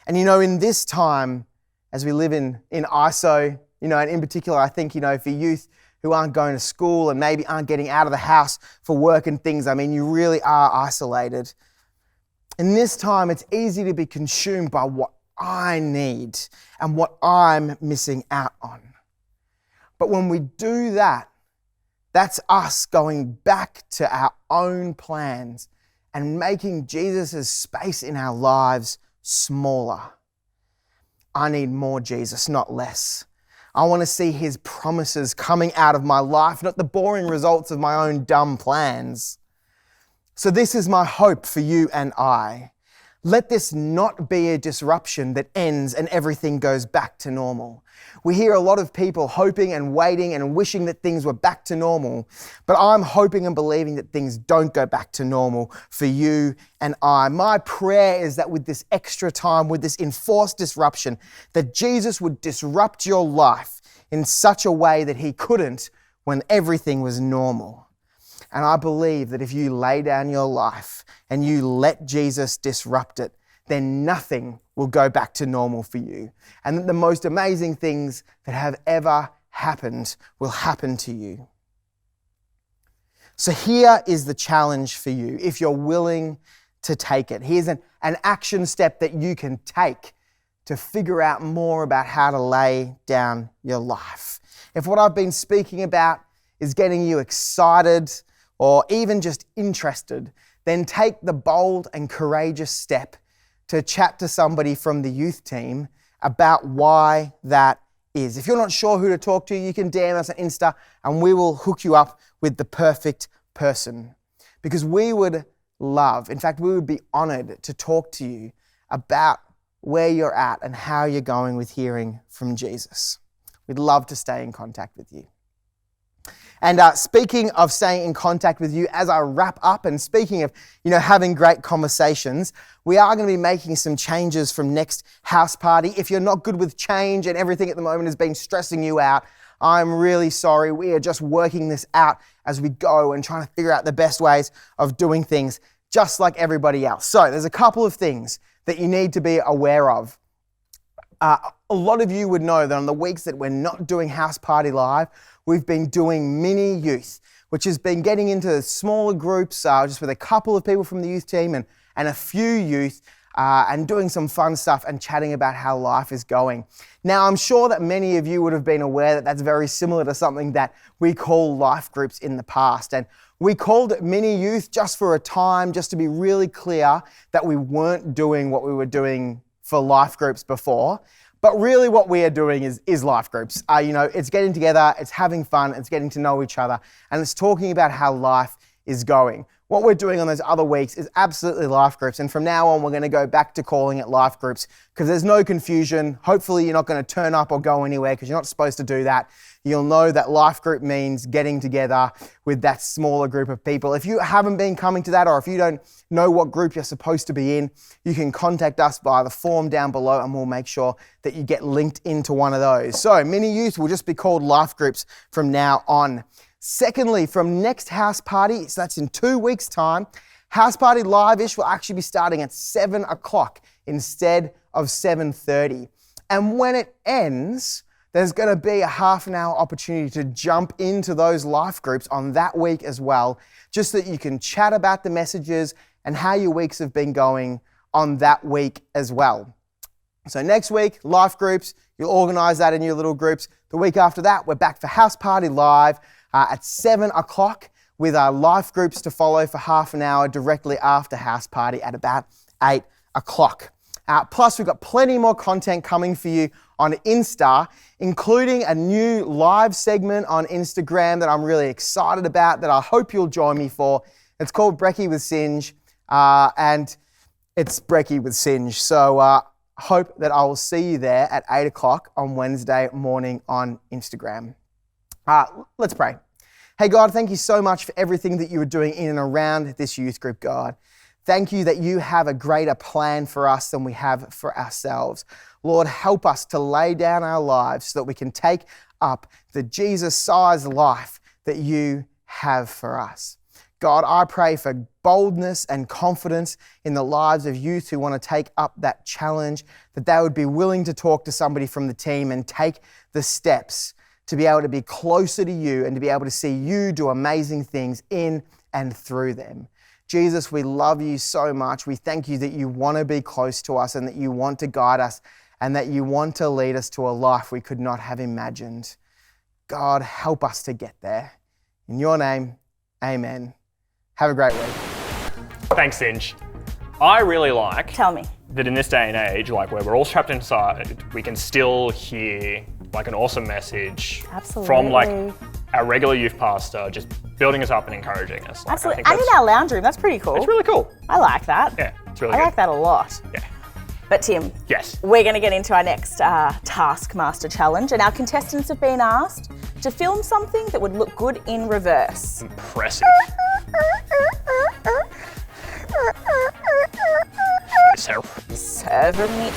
Speaker 11: And you know, in this time, as we live in ISO, you know, and in particular, I think, you know, for youth who aren't going to school and maybe aren't getting out of the house for work and things, I mean, you really are isolated. In this time, it's easy to be consumed by what I need and what I'm missing out on. But when we do that, that's us going back to our own plans and making Jesus' space in our lives smaller. I need more Jesus, not less. I want to see his promises coming out of my life, not the boring results of my own dumb plans. So this is my hope for you and I. Let this not be a disruption that ends and everything goes back to normal. We hear a lot of people hoping and waiting and wishing that things were back to normal, but I'm hoping and believing that things don't go back to normal for you and I. My prayer is that with this extra time, with this enforced disruption, that Jesus would disrupt your life in such a way that he couldn't when everything was normal. And I believe that if you lay down your life and you let Jesus disrupt it, then nothing will go back to normal for you. And that the most amazing things that have ever happened will happen to you. So here is the challenge for you, if you're willing to take it. Here's an action step that you can take to figure out more about how to lay down your life. If what I've been speaking about is getting you excited or even just interested, then take the bold and courageous step to chat to somebody from the youth team about why that is. If you're not sure who to talk to, you can DM us on Insta and we will hook you up with the perfect person. Because we would love, in fact, we would be honored to talk to you about where you're at and how you're going with hearing from Jesus. We'd love to stay in contact with you. And speaking of staying in contact with you, as I wrap up, and speaking of, having great conversations, we are going to be making some changes from next house party. If you're not good with change and everything at the moment has been stressing you out, I'm really sorry. We are just working this out as we go and trying to figure out the best ways of doing things just like everybody else. So there's a couple of things that you need to be aware of. A lot of you would know that on the weeks that we're not doing House Party Live, we've been doing mini youth, which has been getting into smaller groups, just with a couple of people from the youth team and a few youth, and doing some fun stuff and chatting about how life is going. Now, I'm sure that many of you would have been aware that that's very similar to something that we call life groups in the past. And we called it mini youth just for a time, just to be really clear that we weren't doing what we were doing for life groups before. But really what we are doing is life groups. It's getting together, it's having fun, it's getting to know each other, and it's talking about how life is going. What we're doing on those other weeks is absolutely life groups, and from now on we're going to go back to calling it life groups because there's no confusion. Hopefully you're not going to turn up or go anywhere because you're not supposed to do that. You'll know that life group means getting together with that smaller group of people. If you haven't been coming to that, or if you don't know what group you're supposed to be in, you can contact us via the form down below and we'll make sure that you get linked into one of those. So mini youth will just be called life groups from now on. Secondly, from next house party, so that's in 2 weeks' time, House Party Live-ish will actually be starting at 7 o'clock instead of 7:30. And when it ends, there's going to be a half an hour opportunity to jump into those life groups on that week as well, just so that you can chat about the messages and how your weeks have been going on that week as well. So next week, life groups, you'll organise that in your little groups. The week after that, we're back for House Party Live at 7 o'clock with our life groups to follow for half an hour directly after House Party at about 8 o'clock. Plus, we've got plenty more content coming for you on Insta, including a new live segment on Instagram that I'm really excited about that I hope you'll join me for. It's called Brekkie with Singe, and it's Brekkie with Singe. So hope that I will see you there at 8 o'clock on Wednesday morning on Instagram. Let's pray. Hey God, thank you so much for everything that you are doing in and around this youth group, God. Thank you that you have a greater plan for us than we have for ourselves. Lord, help us to lay down our lives so that we can take up the Jesus-sized life that you have for us. God, I pray for boldness and confidence in the lives of youth who want to take up that challenge, that they would be willing to talk to somebody from the team and take the steps to be able to be closer to you and to be able to see you do amazing things in and through them. Jesus, we love you so much. We thank you that you want to be close to us and that you want to guide us and that you want to lead us to a life we could not have imagined. God, help us to get there. In your name, amen. Have a great week.
Speaker 4: Thanks, Singe. I really like
Speaker 3: Tell me.
Speaker 4: that in this day and age, like where we're all trapped inside, we can still hear like an awesome message from like our regular youth pastor, just building us up and encouraging us. Like,
Speaker 3: Absolutely. And in our lounge room, that's pretty cool.
Speaker 4: It's really cool.
Speaker 3: I like that.
Speaker 4: Yeah, it's really
Speaker 3: I
Speaker 4: good.
Speaker 3: like that a lot.
Speaker 4: Yeah.
Speaker 3: But Tim,
Speaker 4: Yes.
Speaker 3: we're going to get into our next Taskmaster challenge, and our contestants have been asked to film something that would look good in reverse.
Speaker 4: Impressive.
Speaker 3: Serve me.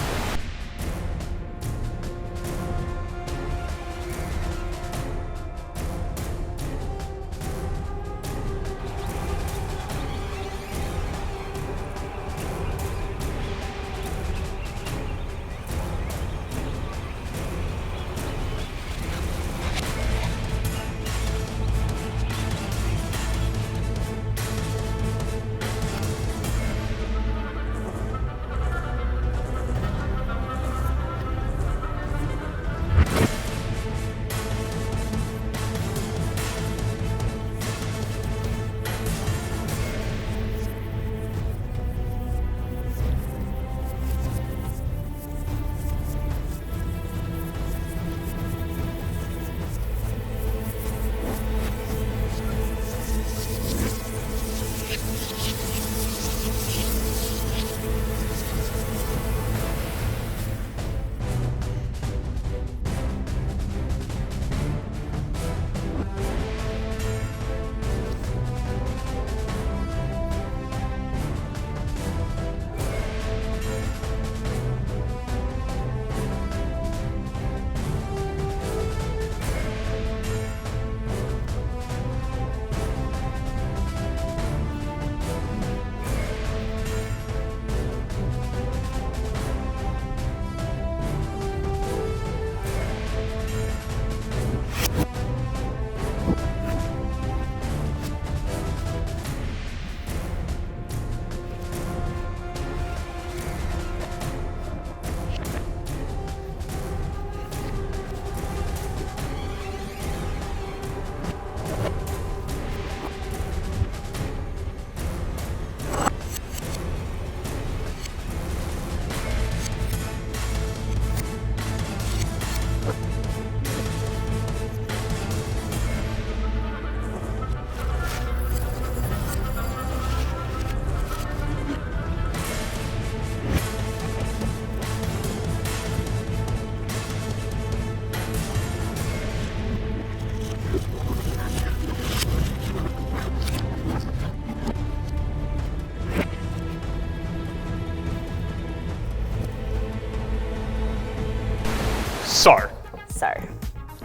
Speaker 4: So,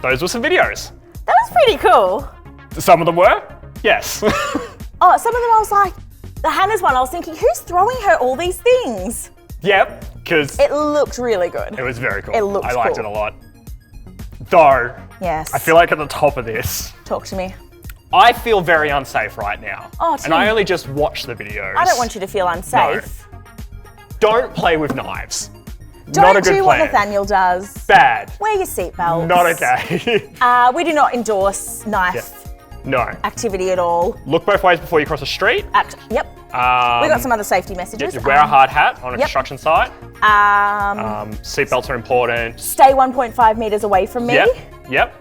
Speaker 4: those were some videos.
Speaker 3: That was pretty cool.
Speaker 4: Some of them were? Yes.
Speaker 3: Oh, some of them I was like, the Hannah's one, I was thinking, who's throwing her all these things?
Speaker 4: Yep, because
Speaker 3: it looked really good.
Speaker 4: It was very cool.
Speaker 3: It looked
Speaker 4: I liked
Speaker 3: cool.
Speaker 4: it a lot. Though,
Speaker 3: Yes.
Speaker 4: I feel like at the top of this,
Speaker 3: Talk to me.
Speaker 4: I feel very unsafe right now.
Speaker 3: Oh,
Speaker 4: and I
Speaker 3: Tim.
Speaker 4: only just watched the videos.
Speaker 3: I don't want you to feel unsafe.
Speaker 4: Don't play with knives.
Speaker 3: Don't
Speaker 4: Not a good
Speaker 3: do
Speaker 4: plan.
Speaker 3: what Nathaniel does.
Speaker 4: Bad.
Speaker 3: Wear your seatbelts.
Speaker 4: Not okay.
Speaker 3: We do not endorse knife
Speaker 4: No.
Speaker 3: activity at all.
Speaker 4: Look both ways before you cross the street.
Speaker 3: Yep. We got some other safety messages.
Speaker 4: Wear a hard hat on a
Speaker 3: yep.
Speaker 4: construction site. Seatbelts are important.
Speaker 3: Stay 1.5 meters away from me.
Speaker 4: Yep.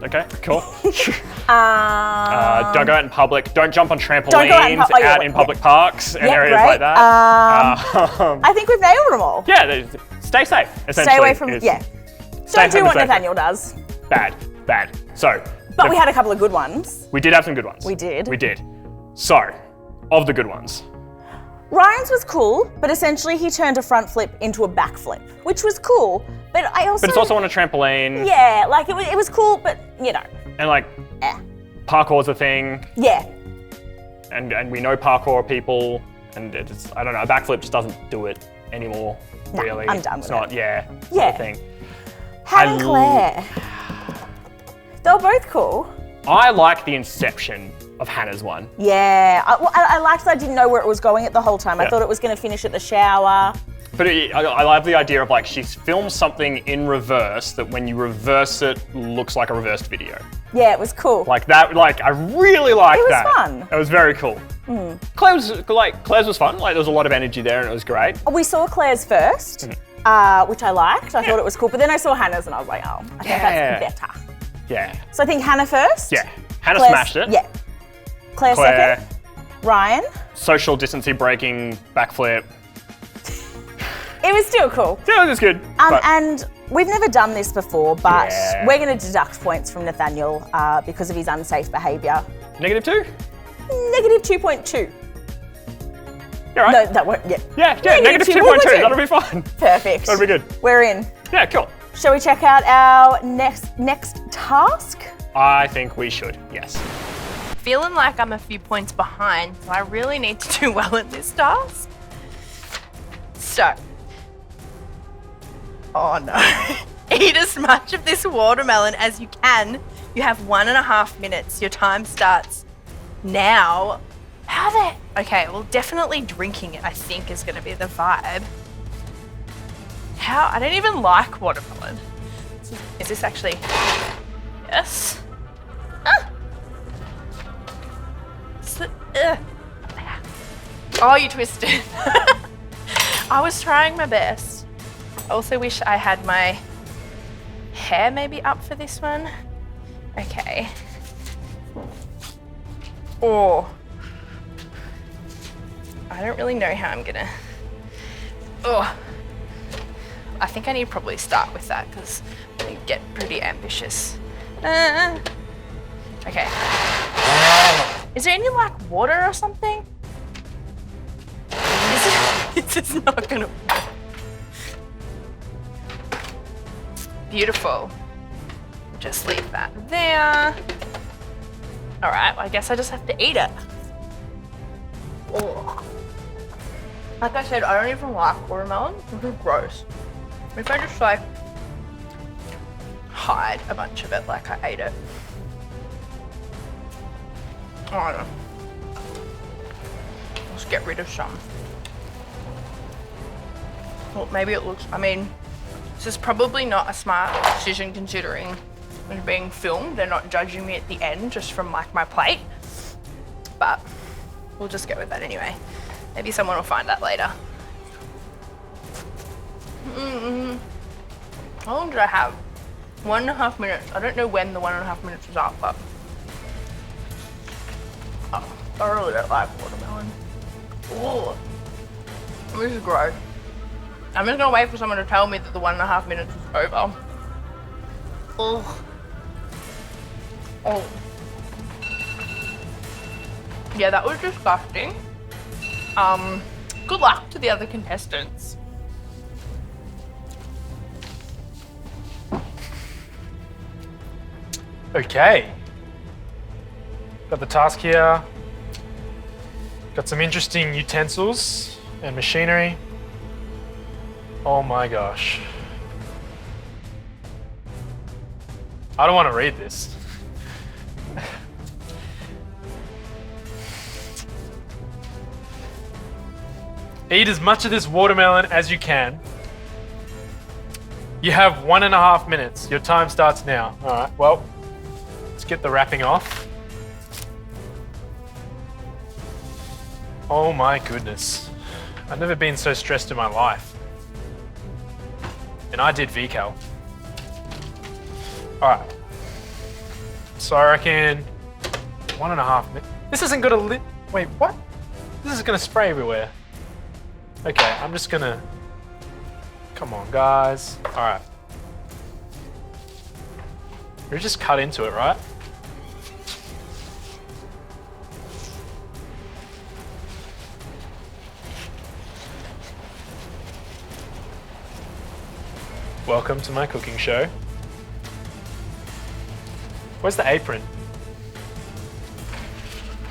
Speaker 4: Okay, cool. Don't go out in public. Don't jump on trampolines out in public parks and areas like that.
Speaker 3: I think we've nailed them all.
Speaker 4: Yeah, stay safe, essentially.
Speaker 3: Stay away from, Don't do what
Speaker 4: safe.
Speaker 3: Nathaniel does.
Speaker 4: Bad. So.
Speaker 3: But we had a couple of good ones.
Speaker 4: We did have some good ones.
Speaker 3: We did.
Speaker 4: So, of the good ones.
Speaker 3: Ryan's was cool, but essentially he turned a front flip into a back flip, which was cool. But
Speaker 4: it's also on a trampoline.
Speaker 3: Yeah, like it was cool, but you know.
Speaker 4: And like, parkour's a thing.
Speaker 3: Yeah.
Speaker 4: And we know parkour people, and it's, I don't know, a backflip just doesn't do it anymore, really.
Speaker 3: I'm done with
Speaker 4: it. It's not
Speaker 3: Yeah.
Speaker 4: not a thing.
Speaker 3: Hannah and Claire. They were both cool.
Speaker 4: I like the inception of Hannah's one.
Speaker 3: Yeah, I liked that I didn't know where it was going at the whole time. I thought it was going to finish at the shower.
Speaker 4: But I love the idea of like she's filmed something in reverse that when you reverse it looks like a reversed video.
Speaker 3: Yeah, it was cool.
Speaker 4: Like that, like I really liked that.
Speaker 3: It was fun.
Speaker 4: It was very cool. Claire's was fun. Like there was a lot of energy there and it was great.
Speaker 3: We saw Claire's first, which I liked. I thought it was cool. But then I saw Hannah's and I was like, oh, I think that's better.
Speaker 4: Yeah.
Speaker 3: So I think Hannah first.
Speaker 4: Yeah. Hannah smashed it.
Speaker 3: Yeah. Claire second. Ryan.
Speaker 4: Social distancing breaking backflip.
Speaker 3: It was still cool.
Speaker 4: Yeah, it was good.
Speaker 3: And we've never done this before, but we're going to deduct points from Nathaniel because of his unsafe behaviour.
Speaker 4: -2?
Speaker 3: Negative 2.2.
Speaker 4: You're right.
Speaker 3: No, that won't. Yeah.
Speaker 4: Yeah. Negative 2.2. That'll be fine.
Speaker 3: Perfect.
Speaker 4: That'll be good.
Speaker 3: We're in.
Speaker 4: Yeah, cool.
Speaker 3: Shall we check out our next task?
Speaker 4: I think we should. Yes.
Speaker 7: Feeling like I'm a few points behind, so I really need to do well at this task. So. Oh no. Eat as much of this watermelon as you can. You have 1.5 minutes. Your time starts now. Okay, well, definitely drinking it, I think, is going to be the vibe. I don't even like watermelon. Is this actually... Yes. Oh, you twisted. I was trying my best. I also wish I had my hair maybe up for this one. Okay. Oh. I don't really know how I'm gonna... Oh. I think I need to probably start with that because I'm gonna get pretty ambitious. Okay. Is there any like water or something? This is not gonna work. Beautiful. Just leave that there. All right, well, I guess I just have to eat it. Oh. Like I said, I don't even like watermelon. This is gross. If I just like hide a bunch of it like I ate it. I don't know. Let's get rid of some. Well, maybe it looks, I mean, this is probably not a smart decision considering it's being filmed. They're not judging me at the end just from like my plate. But we'll just go with that anyway. Maybe someone will find that later. How long did I have? 1.5 minutes. I don't know when the 1.5 minutes was up, but I really don't like watermelon. Oh, this is gross. I'm just gonna wait for someone to tell me that the 1.5 minutes is over. Oh. Oh. Yeah, that was disgusting. Good luck to the other contestants.
Speaker 5: Okay. Got the task here. Got some interesting utensils and machinery. Oh my gosh. I don't want to read this. Eat as much of this watermelon as you can. You have 1.5 minutes. Your time starts now. All right, well, let's get the wrapping off. Oh my goodness. I've never been so stressed in my life. And I did VCAL. All right. So I reckon 1.5 minutes. This isn't gonna wait, what? This is gonna spray everywhere. Okay, I'm just gonna, come on guys. All right. We just cut into it, right? Welcome to my cooking show. Where's the apron?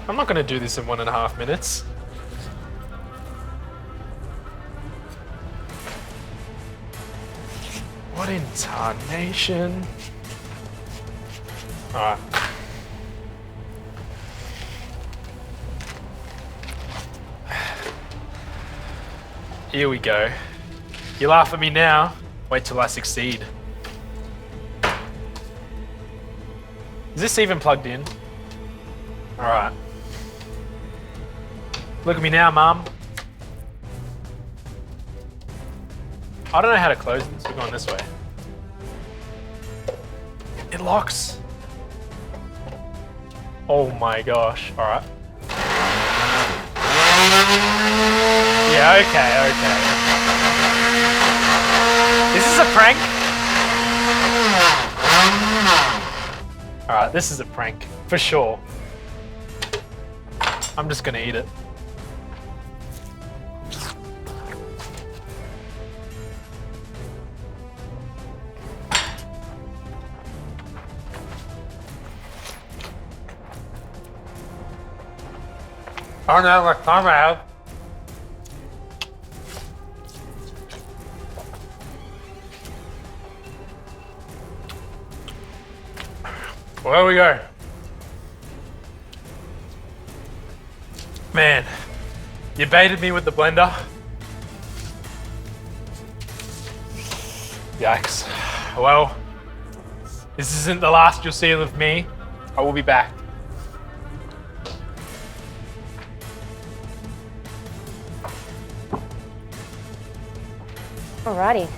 Speaker 5: I'm not gonna do this in 1.5 minutes. What in tarnation? Alright. Here we go. You laugh at me now, wait till I succeed. Is this even plugged in? Alright. Look at me now, Mum. I don't know how to close this. We're going this way. It locks. Oh my gosh. Alright. Yeah, okay. Is this a prank? Alright, this is a prank. For sure. I'm just gonna eat it. Oh no, what time I have? Well, there we go. Man, you baited me with the blender. Yikes. Well, this isn't the last you'll see of me. I will be back.
Speaker 9: Alrighty,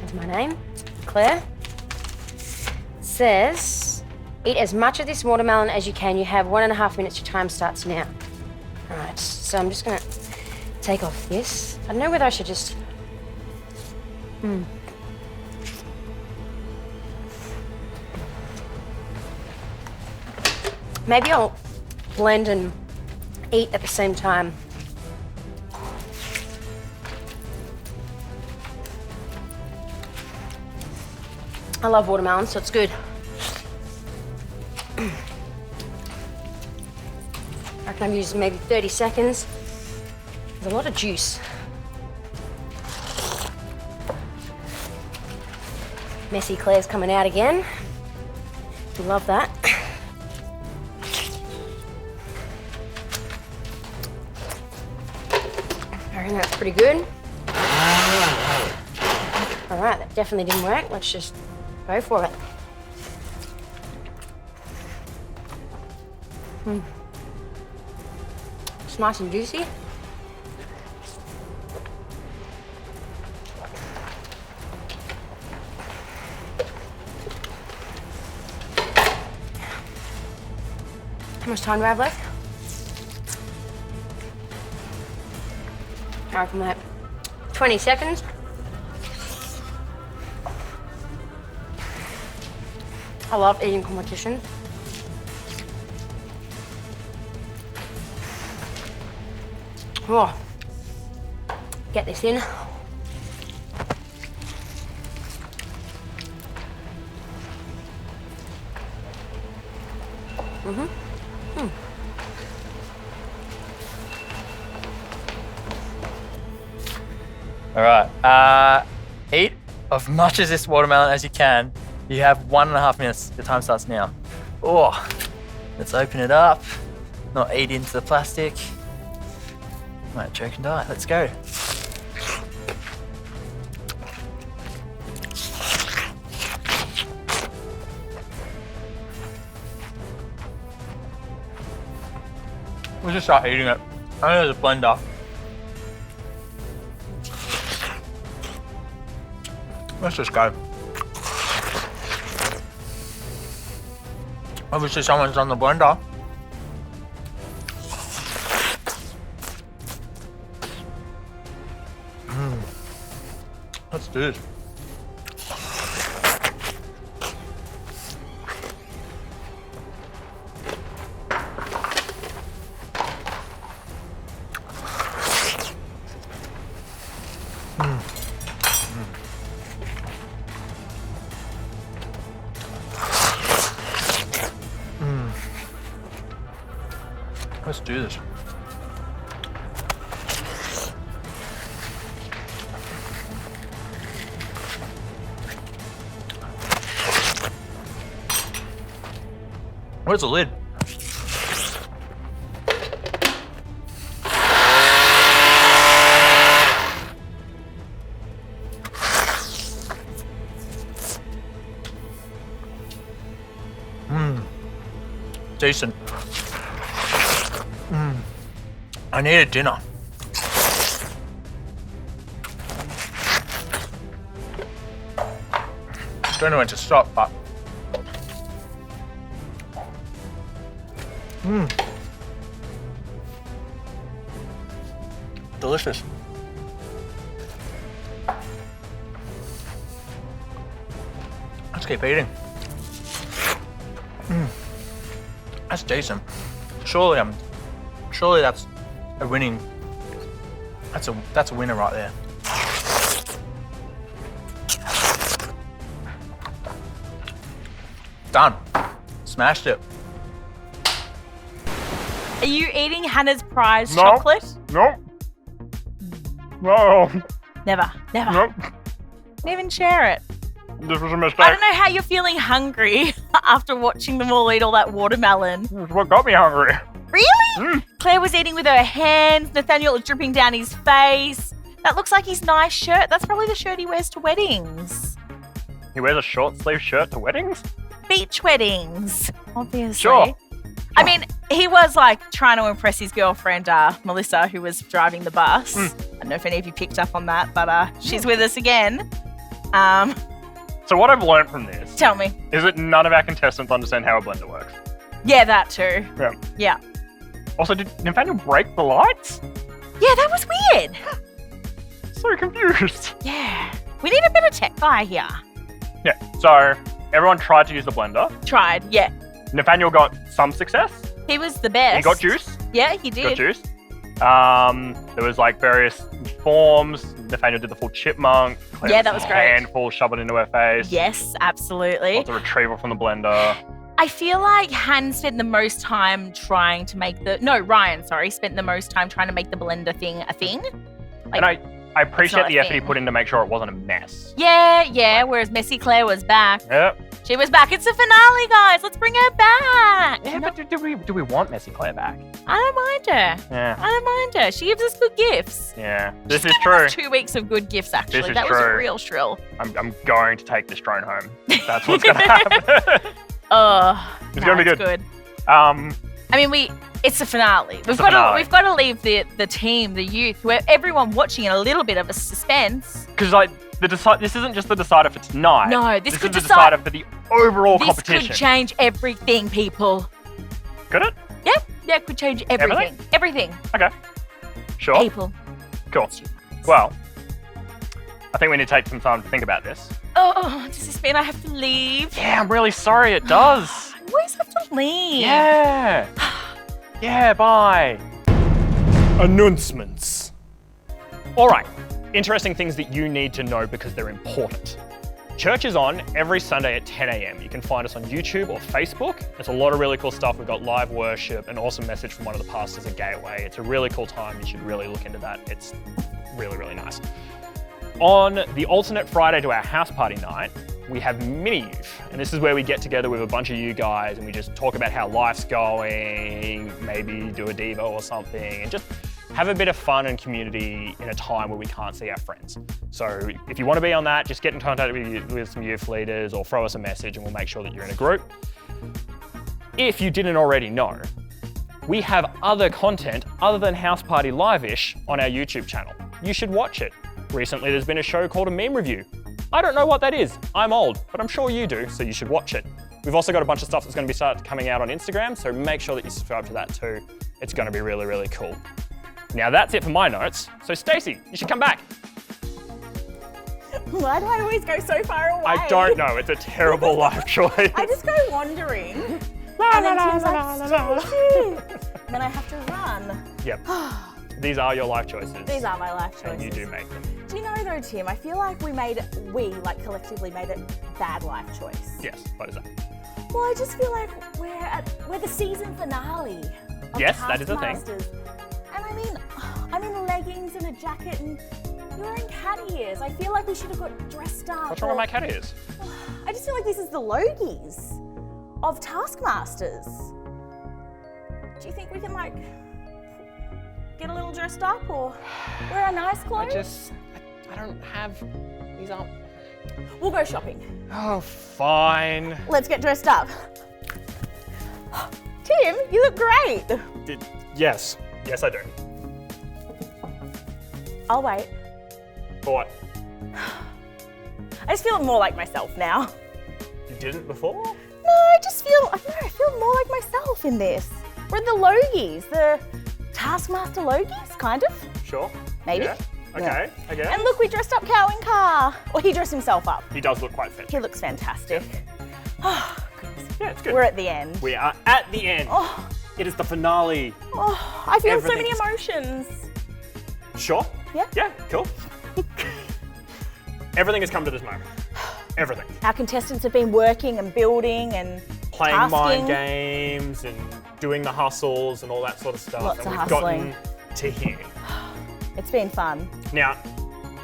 Speaker 9: that's my name, Claire. Says, eat as much of this watermelon as you can. You have 1.5 minutes. Your time starts now. Alright, so I'm just gonna take off this. I don't know whether I should just... Maybe I'll blend and eat at the same time. I love watermelon, so it's good. I reckon I've used maybe 30 seconds. There's a lot of juice. Messy Claire's coming out again. Love that. I reckon that's pretty good. All right, that definitely didn't work. Let's just go for it. It's nice and juicy. How much time do I have left? I reckon that 20 seconds. I love eating competition. Oh, get this in.
Speaker 10: All right. Eat as much of this watermelon as you can. You have 1.5 minutes. Your time starts now. Oh, let's open it up. Not eat into the plastic. Might choke and die. Let's go. We'll just start eating it. I know there's a blender. Let's just go. Obviously someone's on the blender. Let's do this. Let's do this. Where's the lid? Decent. I need a dinner. Don't know when to stop, but delicious. Let's keep eating. That's decent. Surely that's a winning. That's a winner right there. Done. Smashed it.
Speaker 3: Are you eating Hannah's prize chocolate?
Speaker 4: Nope. No.
Speaker 3: Never.
Speaker 4: Nope.
Speaker 3: Didn't even share it.
Speaker 4: This was a mistake.
Speaker 3: I don't know how you're feeling hungry after watching them all eat all that watermelon.
Speaker 4: That's what got me hungry.
Speaker 3: Really? Claire was eating with her hands. Nathaniel was dripping down his face. That looks like his nice shirt. That's probably the shirt he wears to weddings.
Speaker 4: He wears a short sleeve shirt to weddings?
Speaker 3: Beach weddings, obviously.
Speaker 4: Sure.
Speaker 3: I mean, he was like trying to impress his girlfriend, Melissa, who was driving the bus. I don't know if any of you picked up on that, but she's with us again.
Speaker 4: So what I've learned from this
Speaker 3: Tell me.
Speaker 4: is that none of our contestants understand how a blender works.
Speaker 3: Yeah, that too.
Speaker 4: Yeah.
Speaker 3: Yeah.
Speaker 4: Also, did Nathaniel break the lights?
Speaker 3: Yeah, that was weird.
Speaker 4: So confused.
Speaker 3: Yeah. We need a better tech guy here.
Speaker 4: Yeah, so everyone tried to use the blender.
Speaker 3: Tried, yeah.
Speaker 4: Nathaniel got some success.
Speaker 3: He was the best.
Speaker 4: He got juice.
Speaker 3: Yeah, he did.
Speaker 4: Got juice. There was like various forms. Nathaniel did the full chipmunk. Claire
Speaker 3: Yeah, that was great.
Speaker 4: Handful, shove it into her face.
Speaker 3: Yes, absolutely.
Speaker 4: Lots of retrieval from the blender.
Speaker 3: I feel like Han spent the most time trying to make Ryan, spent the most time trying to make the blender thing a thing.
Speaker 4: And I appreciate
Speaker 3: not a
Speaker 4: the effort he
Speaker 3: thing.
Speaker 4: put in to make sure it wasn't a mess.
Speaker 3: Yeah, whereas Messy Claire was back.
Speaker 4: Yep.
Speaker 3: She was back. It's the finale, guys. Let's bring her back.
Speaker 4: Yeah, but do we want Messy Claire back?
Speaker 3: I don't mind her.
Speaker 4: Yeah.
Speaker 3: I don't mind her. She gives us good gifts.
Speaker 4: Yeah. This is
Speaker 3: She's
Speaker 4: true.
Speaker 3: given us 2 weeks of good gifts, actually.
Speaker 4: This is
Speaker 3: That was
Speaker 4: true.
Speaker 3: real shrill.
Speaker 4: I'm going to take this drone home. That's what's going to happen. It's going to be good.
Speaker 3: I mean, it's the finale. We've got to leave the team, the youth, where everyone watching in a little bit of a suspense.
Speaker 4: Because this isn't just the decider for tonight.
Speaker 3: No, this could
Speaker 4: is the
Speaker 3: decide-
Speaker 4: decider for the overall
Speaker 3: This
Speaker 4: competition.
Speaker 3: could change everything, people.
Speaker 4: Could it?
Speaker 3: Yeah, it could change everything. Everything.
Speaker 4: Okay. Sure.
Speaker 3: People.
Speaker 4: Cool. Well, I think we need to take some time to think about this.
Speaker 3: Oh, does this mean I have to leave?
Speaker 4: Yeah, I'm really sorry. It does.
Speaker 3: I always have to leave.
Speaker 4: Yeah. Yeah, bye. Announcements. All right. Interesting things that you need to know because they're important. Church is on every Sunday at 10 a.m. You can find us on YouTube or Facebook. It's a lot of really cool stuff. We've got live worship, an awesome message from one of the pastors at Gateway. It's a really cool time. You should really look into that. It's really, really nice. On the alternate Friday to our house party night, we have Mini Youth. And this is where we get together with a bunch of you guys and we just talk about how life's going, maybe do a Devo or something, and just have a bit of fun and community in a time where we can't see our friends. So if you want to be on that, just get in contact with some youth leaders or throw us a message and we'll make sure that you're in a group. If you didn't already know, we have other content other than House Party Live-ish on our YouTube channel. You should watch it. Recently, there's been a show called A Meme Review. I don't know what that is. I'm old, but I'm sure you do, so you should watch it. We've also got a bunch of stuff that's going to be coming out on Instagram, so make sure that you subscribe to that too. It's going to be really, really cool. Now that's it for my notes. So Stacey, you should come back.
Speaker 3: Why do I always go so far away?
Speaker 4: I don't know. It's a terrible life choice.
Speaker 3: I just go wandering. And then Tim's like, Stacey. And then I have to run.
Speaker 4: Yep. These are your life choices.
Speaker 3: These are my life choices.
Speaker 4: And you do make them.
Speaker 3: Do you know though, Tim, I feel like we collectively made a bad life choice.
Speaker 4: Yes, what is that?
Speaker 3: Well, I just feel like we're the season finale of
Speaker 4: Yes, that is a thing.
Speaker 3: Taskmasters. And I mean, I'm in leggings and a jacket and you're wearing cat ears. I feel like we should have got dressed up.
Speaker 4: What's wrong with my cat ears?
Speaker 3: I just feel like this is the Logies of Taskmasters. Do you think we can like get a little dressed up or wear our nice clothes?
Speaker 4: I don't have, these aren't.
Speaker 3: We'll go shopping.
Speaker 4: Oh, fine.
Speaker 3: Let's get dressed up. Tim, you look great.
Speaker 4: Yes, I do.
Speaker 3: I'll wait.
Speaker 4: For what?
Speaker 3: I just feel more like myself now.
Speaker 4: You didn't before?
Speaker 3: No, I feel more like myself in this. We're the Logies, the Taskmaster Logies, kind of.
Speaker 4: Sure.
Speaker 3: Maybe.
Speaker 4: Yeah. Okay, I guess.
Speaker 3: And look, we dressed up Cow and Car. Or he dressed himself up.
Speaker 4: He does look quite fit.
Speaker 3: He looks fantastic. Oh, goodness.
Speaker 4: Yeah, it's good.
Speaker 3: We're at the end.
Speaker 4: We are at the end.
Speaker 3: Oh,
Speaker 4: It is the finale.
Speaker 3: oh I feel so many
Speaker 4: Everything's-
Speaker 3: emotions.
Speaker 4: Sure?
Speaker 3: Yeah.
Speaker 4: Yeah, cool. Everything has come to this moment. Everything.
Speaker 3: Our contestants have been working and building and
Speaker 4: Playing
Speaker 3: tasking.
Speaker 4: mind games and doing the hustles and all that sort of stuff.
Speaker 3: Lots
Speaker 4: and
Speaker 3: of
Speaker 4: we've
Speaker 3: hustling.
Speaker 4: gotten to here.
Speaker 3: It's been fun.
Speaker 4: Now,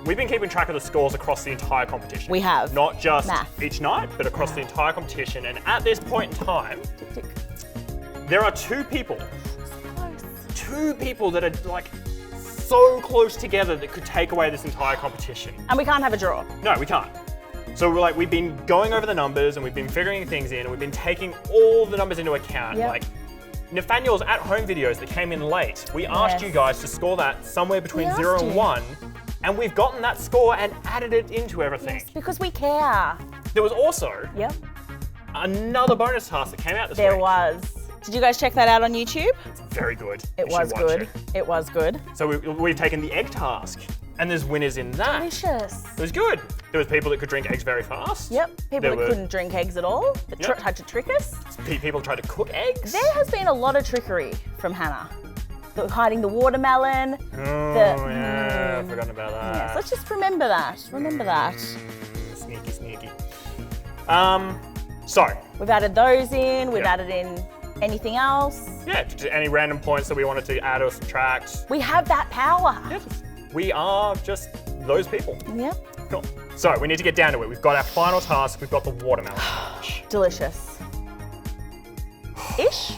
Speaker 4: we've been keeping track of the scores across the entire competition.
Speaker 3: We have.
Speaker 4: Not just
Speaker 3: Math.
Speaker 4: each night, but across the entire competition. And at this point in time,
Speaker 3: Tick, tick.
Speaker 4: there are two people
Speaker 3: Close.
Speaker 4: that are like so close together that could take away this entire competition.
Speaker 3: And we can't have a draw.
Speaker 4: No, we can't. So we've been going over the numbers and we've been figuring things in and we've been taking all the numbers into account.
Speaker 3: Yep.
Speaker 4: Like Nathaniel's at-home videos that came in late, we asked
Speaker 3: Yes.
Speaker 4: you guys to score that somewhere between
Speaker 3: We
Speaker 4: 0
Speaker 3: asked
Speaker 4: and
Speaker 3: you.
Speaker 4: 1, and we've gotten that score and added it into everything.
Speaker 3: Yes, because we care.
Speaker 4: There was also
Speaker 3: Yep.
Speaker 4: another bonus task that came out this
Speaker 3: There
Speaker 4: week.
Speaker 3: was. Did you guys check that out on YouTube?
Speaker 4: Very good.
Speaker 3: It
Speaker 4: You should
Speaker 3: was
Speaker 4: watch
Speaker 3: good.
Speaker 4: it.
Speaker 3: It was good.
Speaker 4: So we've taken the egg task, and there's winners in that.
Speaker 3: Delicious.
Speaker 4: It was good. There was people that could drink eggs very fast.
Speaker 3: Yep. People
Speaker 4: There
Speaker 3: that
Speaker 4: were-
Speaker 3: couldn't drink eggs at all, that
Speaker 4: Yep.
Speaker 3: tried to trick us.
Speaker 4: People tried to cook eggs.
Speaker 3: There has been a lot of trickery from Hannah. Hiding the watermelon.
Speaker 4: Oh,
Speaker 3: the-
Speaker 4: yeah, I've forgotten about that.
Speaker 3: Yes, let's just remember that. Remember that.
Speaker 4: Sneaky, sneaky. So,
Speaker 3: We've added those in. We've
Speaker 4: Yep.
Speaker 3: added in anything else.
Speaker 4: yeah, just any random points that we wanted to add or subtract.
Speaker 3: We have that power.
Speaker 4: Yep. We are just those people.
Speaker 3: Yep.
Speaker 4: Cool. So, we need to get down to it. We've got our final task. We've got the watermelon.
Speaker 3: Delicious. Ish?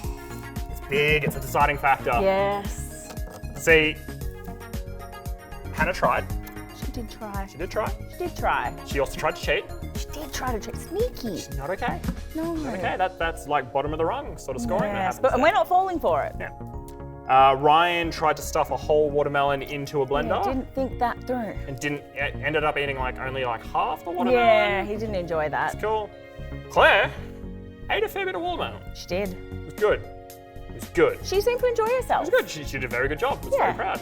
Speaker 4: It's big. It's a deciding factor.
Speaker 3: Yes.
Speaker 4: See, Hannah tried.
Speaker 3: She did try.
Speaker 4: She did try.
Speaker 3: She did try.
Speaker 4: She also tried to cheat.
Speaker 3: She did try to trick. Sneaky.
Speaker 4: Not okay.
Speaker 3: No.
Speaker 4: Okay, that's like bottom of the rung sort of scoring that
Speaker 3: Yes,
Speaker 4: happens
Speaker 3: but and
Speaker 4: there.
Speaker 3: we're not falling for it.
Speaker 4: Yeah. Ryan tried to stuff a whole watermelon into a blender.
Speaker 3: Yeah, didn't think that through.
Speaker 4: And ended up eating only half the watermelon.
Speaker 3: Yeah, he didn't enjoy that.
Speaker 4: Cool. Claire ate a fair bit of watermelon.
Speaker 3: She did.
Speaker 4: It was good. It was good.
Speaker 3: She seemed to enjoy
Speaker 4: It
Speaker 3: herself.
Speaker 4: was good. She did a very good job. I was very
Speaker 3: Yeah.
Speaker 4: proud.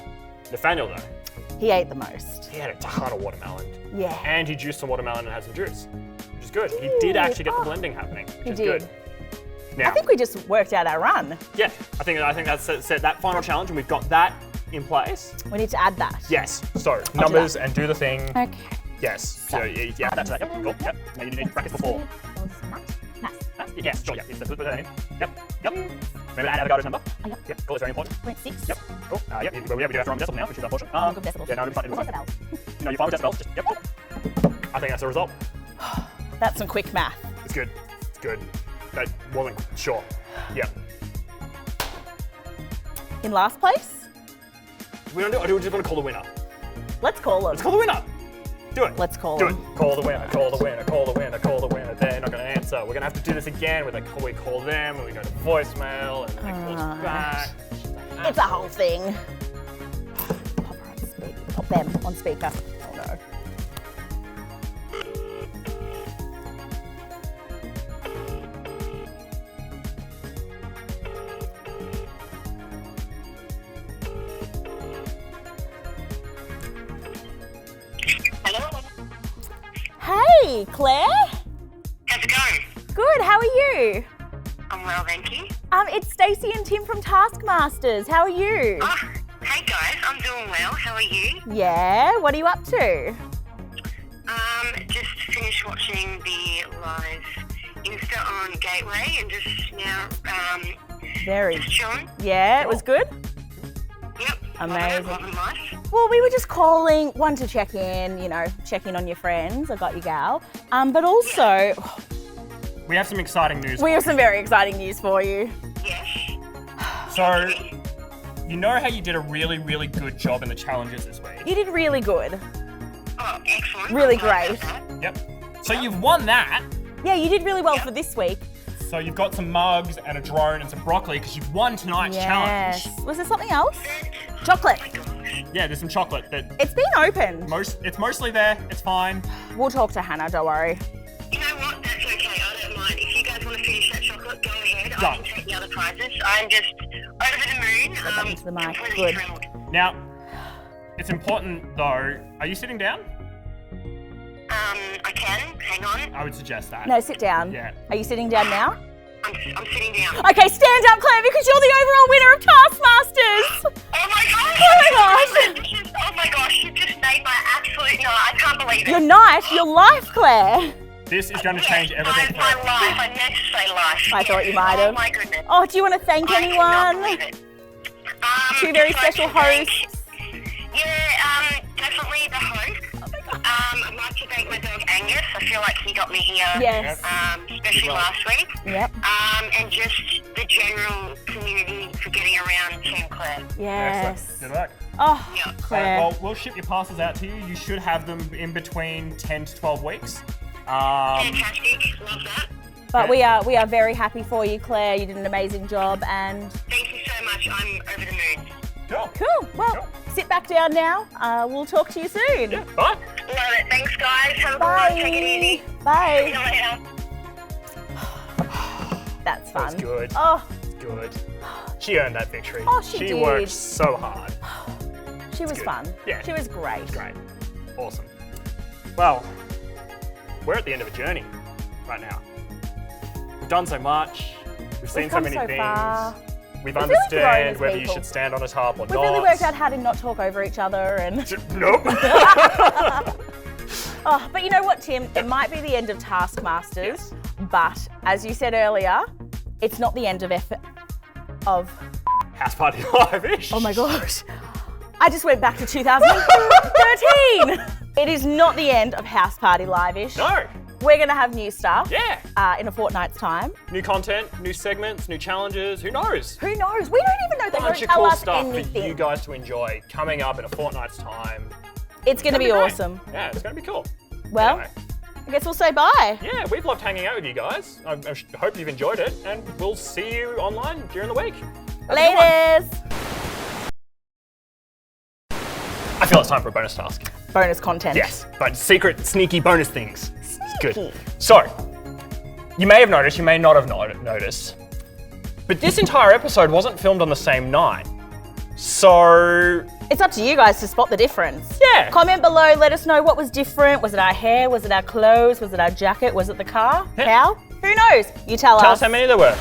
Speaker 4: Nathaniel though,
Speaker 3: He ate the most.
Speaker 4: he had a ton of watermelon.
Speaker 3: Yeah.
Speaker 4: And he juiced some watermelon and had some juice, which is good. He did actually get the blending happening, which
Speaker 3: He
Speaker 4: is
Speaker 3: did.
Speaker 4: good. Now,
Speaker 3: I think we just worked out our run.
Speaker 4: yeah, I think that's set that final challenge, and we've got that in place.
Speaker 3: We need to add that.
Speaker 4: Yes. So numbers and do the thing.
Speaker 3: Okay.
Speaker 4: Yes. So yeah, that's that. Yep. Cool. Yep. Now you need to practice before. Yes. Sure. Yeah. Yes. Put that in. Yep. Yep. Remember to add Avogadro's number.
Speaker 3: Yep.
Speaker 4: Yep. Cool. It's very important.
Speaker 3: 0.6.
Speaker 4: Yep. Cool. Yep. We do have to run decibels now, which is unfortunate.
Speaker 3: I'll go decibels.
Speaker 4: Yeah. No, it's fine.
Speaker 3: What's
Speaker 4: It's fine.
Speaker 3: decibels?
Speaker 4: No, you're fine with decibels. Just yep. I think that's the result.
Speaker 3: That's some quick math.
Speaker 4: It's good. It's good. That wasn't sure. Yep.
Speaker 3: In last place?
Speaker 4: We don't do. I do just want to call the winner.
Speaker 3: Let's call them.
Speaker 4: Let's call the winner. Do it.
Speaker 3: Let's call
Speaker 4: Do
Speaker 3: them.
Speaker 4: it. Call the winner. Call the winner. Call the winner. Call the winner. They're not going to answer. We're going to have to do this again. Where we call them, and we go to voicemail, and then they call us back.
Speaker 3: It's a whole thing. Pop her on speaker. Pop them on speaker. Oh no.
Speaker 12: Hello.
Speaker 3: Hey, Claire.
Speaker 12: How's it going?
Speaker 3: Good. How are you?
Speaker 12: I'm well, thank you.
Speaker 3: It's Stacey and Tim from Taskmasters. How are you?
Speaker 12: Oh, hey guys, I'm doing well. How are you?
Speaker 3: Yeah. What are you up to?
Speaker 12: Just finished watching the live Insta on Gateway and just now,
Speaker 3: Very.
Speaker 12: just chilling.
Speaker 3: Yeah. It was good.
Speaker 12: Yep.
Speaker 3: Amazing.
Speaker 12: Loving life.
Speaker 3: Well, we were just calling, one to check in, check in on your friends. I got you, gal. But also,
Speaker 4: We have some exciting news.
Speaker 3: we have some very exciting news for you.
Speaker 12: Yes.
Speaker 4: So, you know how you did a really, really good job in the challenges this week?
Speaker 3: You did really good.
Speaker 12: Oh, excellent.
Speaker 3: Really
Speaker 12: I'm glad
Speaker 3: great.
Speaker 12: about that.
Speaker 4: Yep. So you've won that.
Speaker 3: Yeah, you did really well for this week.
Speaker 4: So you've got some mugs and a drone and some broccoli because you've won tonight's
Speaker 3: Yes.
Speaker 4: challenge.
Speaker 3: Was there something else? Chocolate.
Speaker 4: Yeah, there's some chocolate that
Speaker 3: It's been opened.
Speaker 4: it's mostly there. It's fine.
Speaker 3: We'll talk to Hannah, don't worry.
Speaker 12: You know what? That's okay. I don't mind. If you guys want to finish that chocolate, go ahead. I
Speaker 4: Done.
Speaker 12: can take the other prizes. I'm just over the moon.
Speaker 3: that into the mic.
Speaker 12: Completely
Speaker 3: Good.
Speaker 12: thrilled.
Speaker 4: Now, it's important though. Are you sitting down?
Speaker 12: I can. Hang on.
Speaker 4: I would suggest that.
Speaker 3: No, sit down.
Speaker 4: Yeah.
Speaker 3: Are you sitting down now?
Speaker 12: I'm sitting down.
Speaker 3: Okay, stand up, Claire, because you're the overall winner of Taskmasters.
Speaker 12: Oh my gosh!
Speaker 3: Oh my gosh.
Speaker 12: Oh my gosh! You just made my absolute no. I can't believe it.
Speaker 3: Your night, your life, Claire.
Speaker 4: This is going to change everything for
Speaker 12: My
Speaker 4: us.
Speaker 12: life. I meant to say life.
Speaker 3: I thought you might
Speaker 12: Oh
Speaker 3: have.
Speaker 12: my goodness.
Speaker 3: Oh, do you want to thank
Speaker 12: I cannot
Speaker 3: anyone?
Speaker 12: believe it.
Speaker 3: Two very
Speaker 12: just like
Speaker 3: special
Speaker 12: to thank-
Speaker 3: hosts.
Speaker 12: Yeah, definitely the host. I'd like to thank my dog Angus. I feel like he got me here.
Speaker 3: Yes.
Speaker 12: Especially last week.
Speaker 3: Yep.
Speaker 12: And just the general community for getting around Team Claire.
Speaker 3: Yes.
Speaker 4: Good luck.
Speaker 3: Oh,
Speaker 12: Yeah.
Speaker 3: Claire.
Speaker 4: Well, we'll ship your passes out to you. You should have them in between 10 to 12 weeks.
Speaker 12: Fantastic. Love that.
Speaker 3: But we are very happy for you, Claire. You did an amazing job, and
Speaker 12: Thank you so much. I'm over the moon.
Speaker 4: Cool.
Speaker 3: cool. Well, sit back down now. We'll talk to you soon.
Speaker 4: Yeah, bye.
Speaker 12: Love it. Thanks, guys. Have a good
Speaker 3: Bye.
Speaker 12: one. Take it easy. See you
Speaker 3: Bye.
Speaker 12: later.
Speaker 3: That's
Speaker 4: That was
Speaker 3: fun.
Speaker 4: good.
Speaker 3: Oh,
Speaker 4: Good. She earned that victory.
Speaker 3: Oh, she did.
Speaker 4: worked so hard.
Speaker 3: she was
Speaker 4: good.
Speaker 3: fun.
Speaker 4: Yeah.
Speaker 3: She was great.
Speaker 4: Great. Awesome. Well, we're at the end of a journey right now. We've done so much. We've seen
Speaker 3: We've
Speaker 4: so
Speaker 3: come
Speaker 4: many
Speaker 3: so
Speaker 4: things.
Speaker 3: far.
Speaker 4: We've
Speaker 3: We've really grown
Speaker 4: understand
Speaker 3: as
Speaker 4: whether you
Speaker 3: people.
Speaker 4: should stand on a top or
Speaker 3: We've
Speaker 4: not.
Speaker 3: really worked out how to not talk over each other and.
Speaker 4: Nope.
Speaker 3: Oh, but you know what, Tim? It might be the end of Taskmasters, but as you said earlier, it's not the end of effort. Of.
Speaker 4: House Party Live-ish.
Speaker 3: Oh my gosh. I just went back to 2013. It is not the end of House Party Live-ish.
Speaker 4: No.
Speaker 3: We're going to have new stuff.
Speaker 4: Yeah.
Speaker 3: In a fortnight's time.
Speaker 4: New content, new segments, new challenges. Who knows?
Speaker 3: Who knows? We don't even know. They
Speaker 4: Bunch
Speaker 3: won't
Speaker 4: of
Speaker 3: tell
Speaker 4: cool
Speaker 3: us
Speaker 4: stuff for
Speaker 3: anything.
Speaker 4: you guys to enjoy coming up in a fortnight's time.
Speaker 3: It's going to be
Speaker 4: great.
Speaker 3: awesome.
Speaker 4: Yeah, it's going to be cool.
Speaker 3: Well,
Speaker 4: Anyway.
Speaker 3: I guess we'll say bye.
Speaker 4: Yeah, we've loved hanging out with you guys. I hope you've enjoyed it, and we'll see you online during the week. Have a good one.
Speaker 3: Laters.
Speaker 4: I feel it's time for a bonus task.
Speaker 3: Bonus content.
Speaker 4: Yes, but secret, sneaky bonus things. It's good.
Speaker 3: Sneaky.
Speaker 4: So, you may have noticed, you may not have noticed, but this entire episode wasn't filmed on the same night. So,
Speaker 3: It's up to you guys to spot the difference.
Speaker 4: Yeah.
Speaker 3: Comment below, let us know what was different. Was it our hair? Was it our clothes? Was it our jacket? Was it the car?
Speaker 4: Yeah.
Speaker 3: How? Who knows? You tell
Speaker 4: tell
Speaker 3: us.
Speaker 4: us how many there were.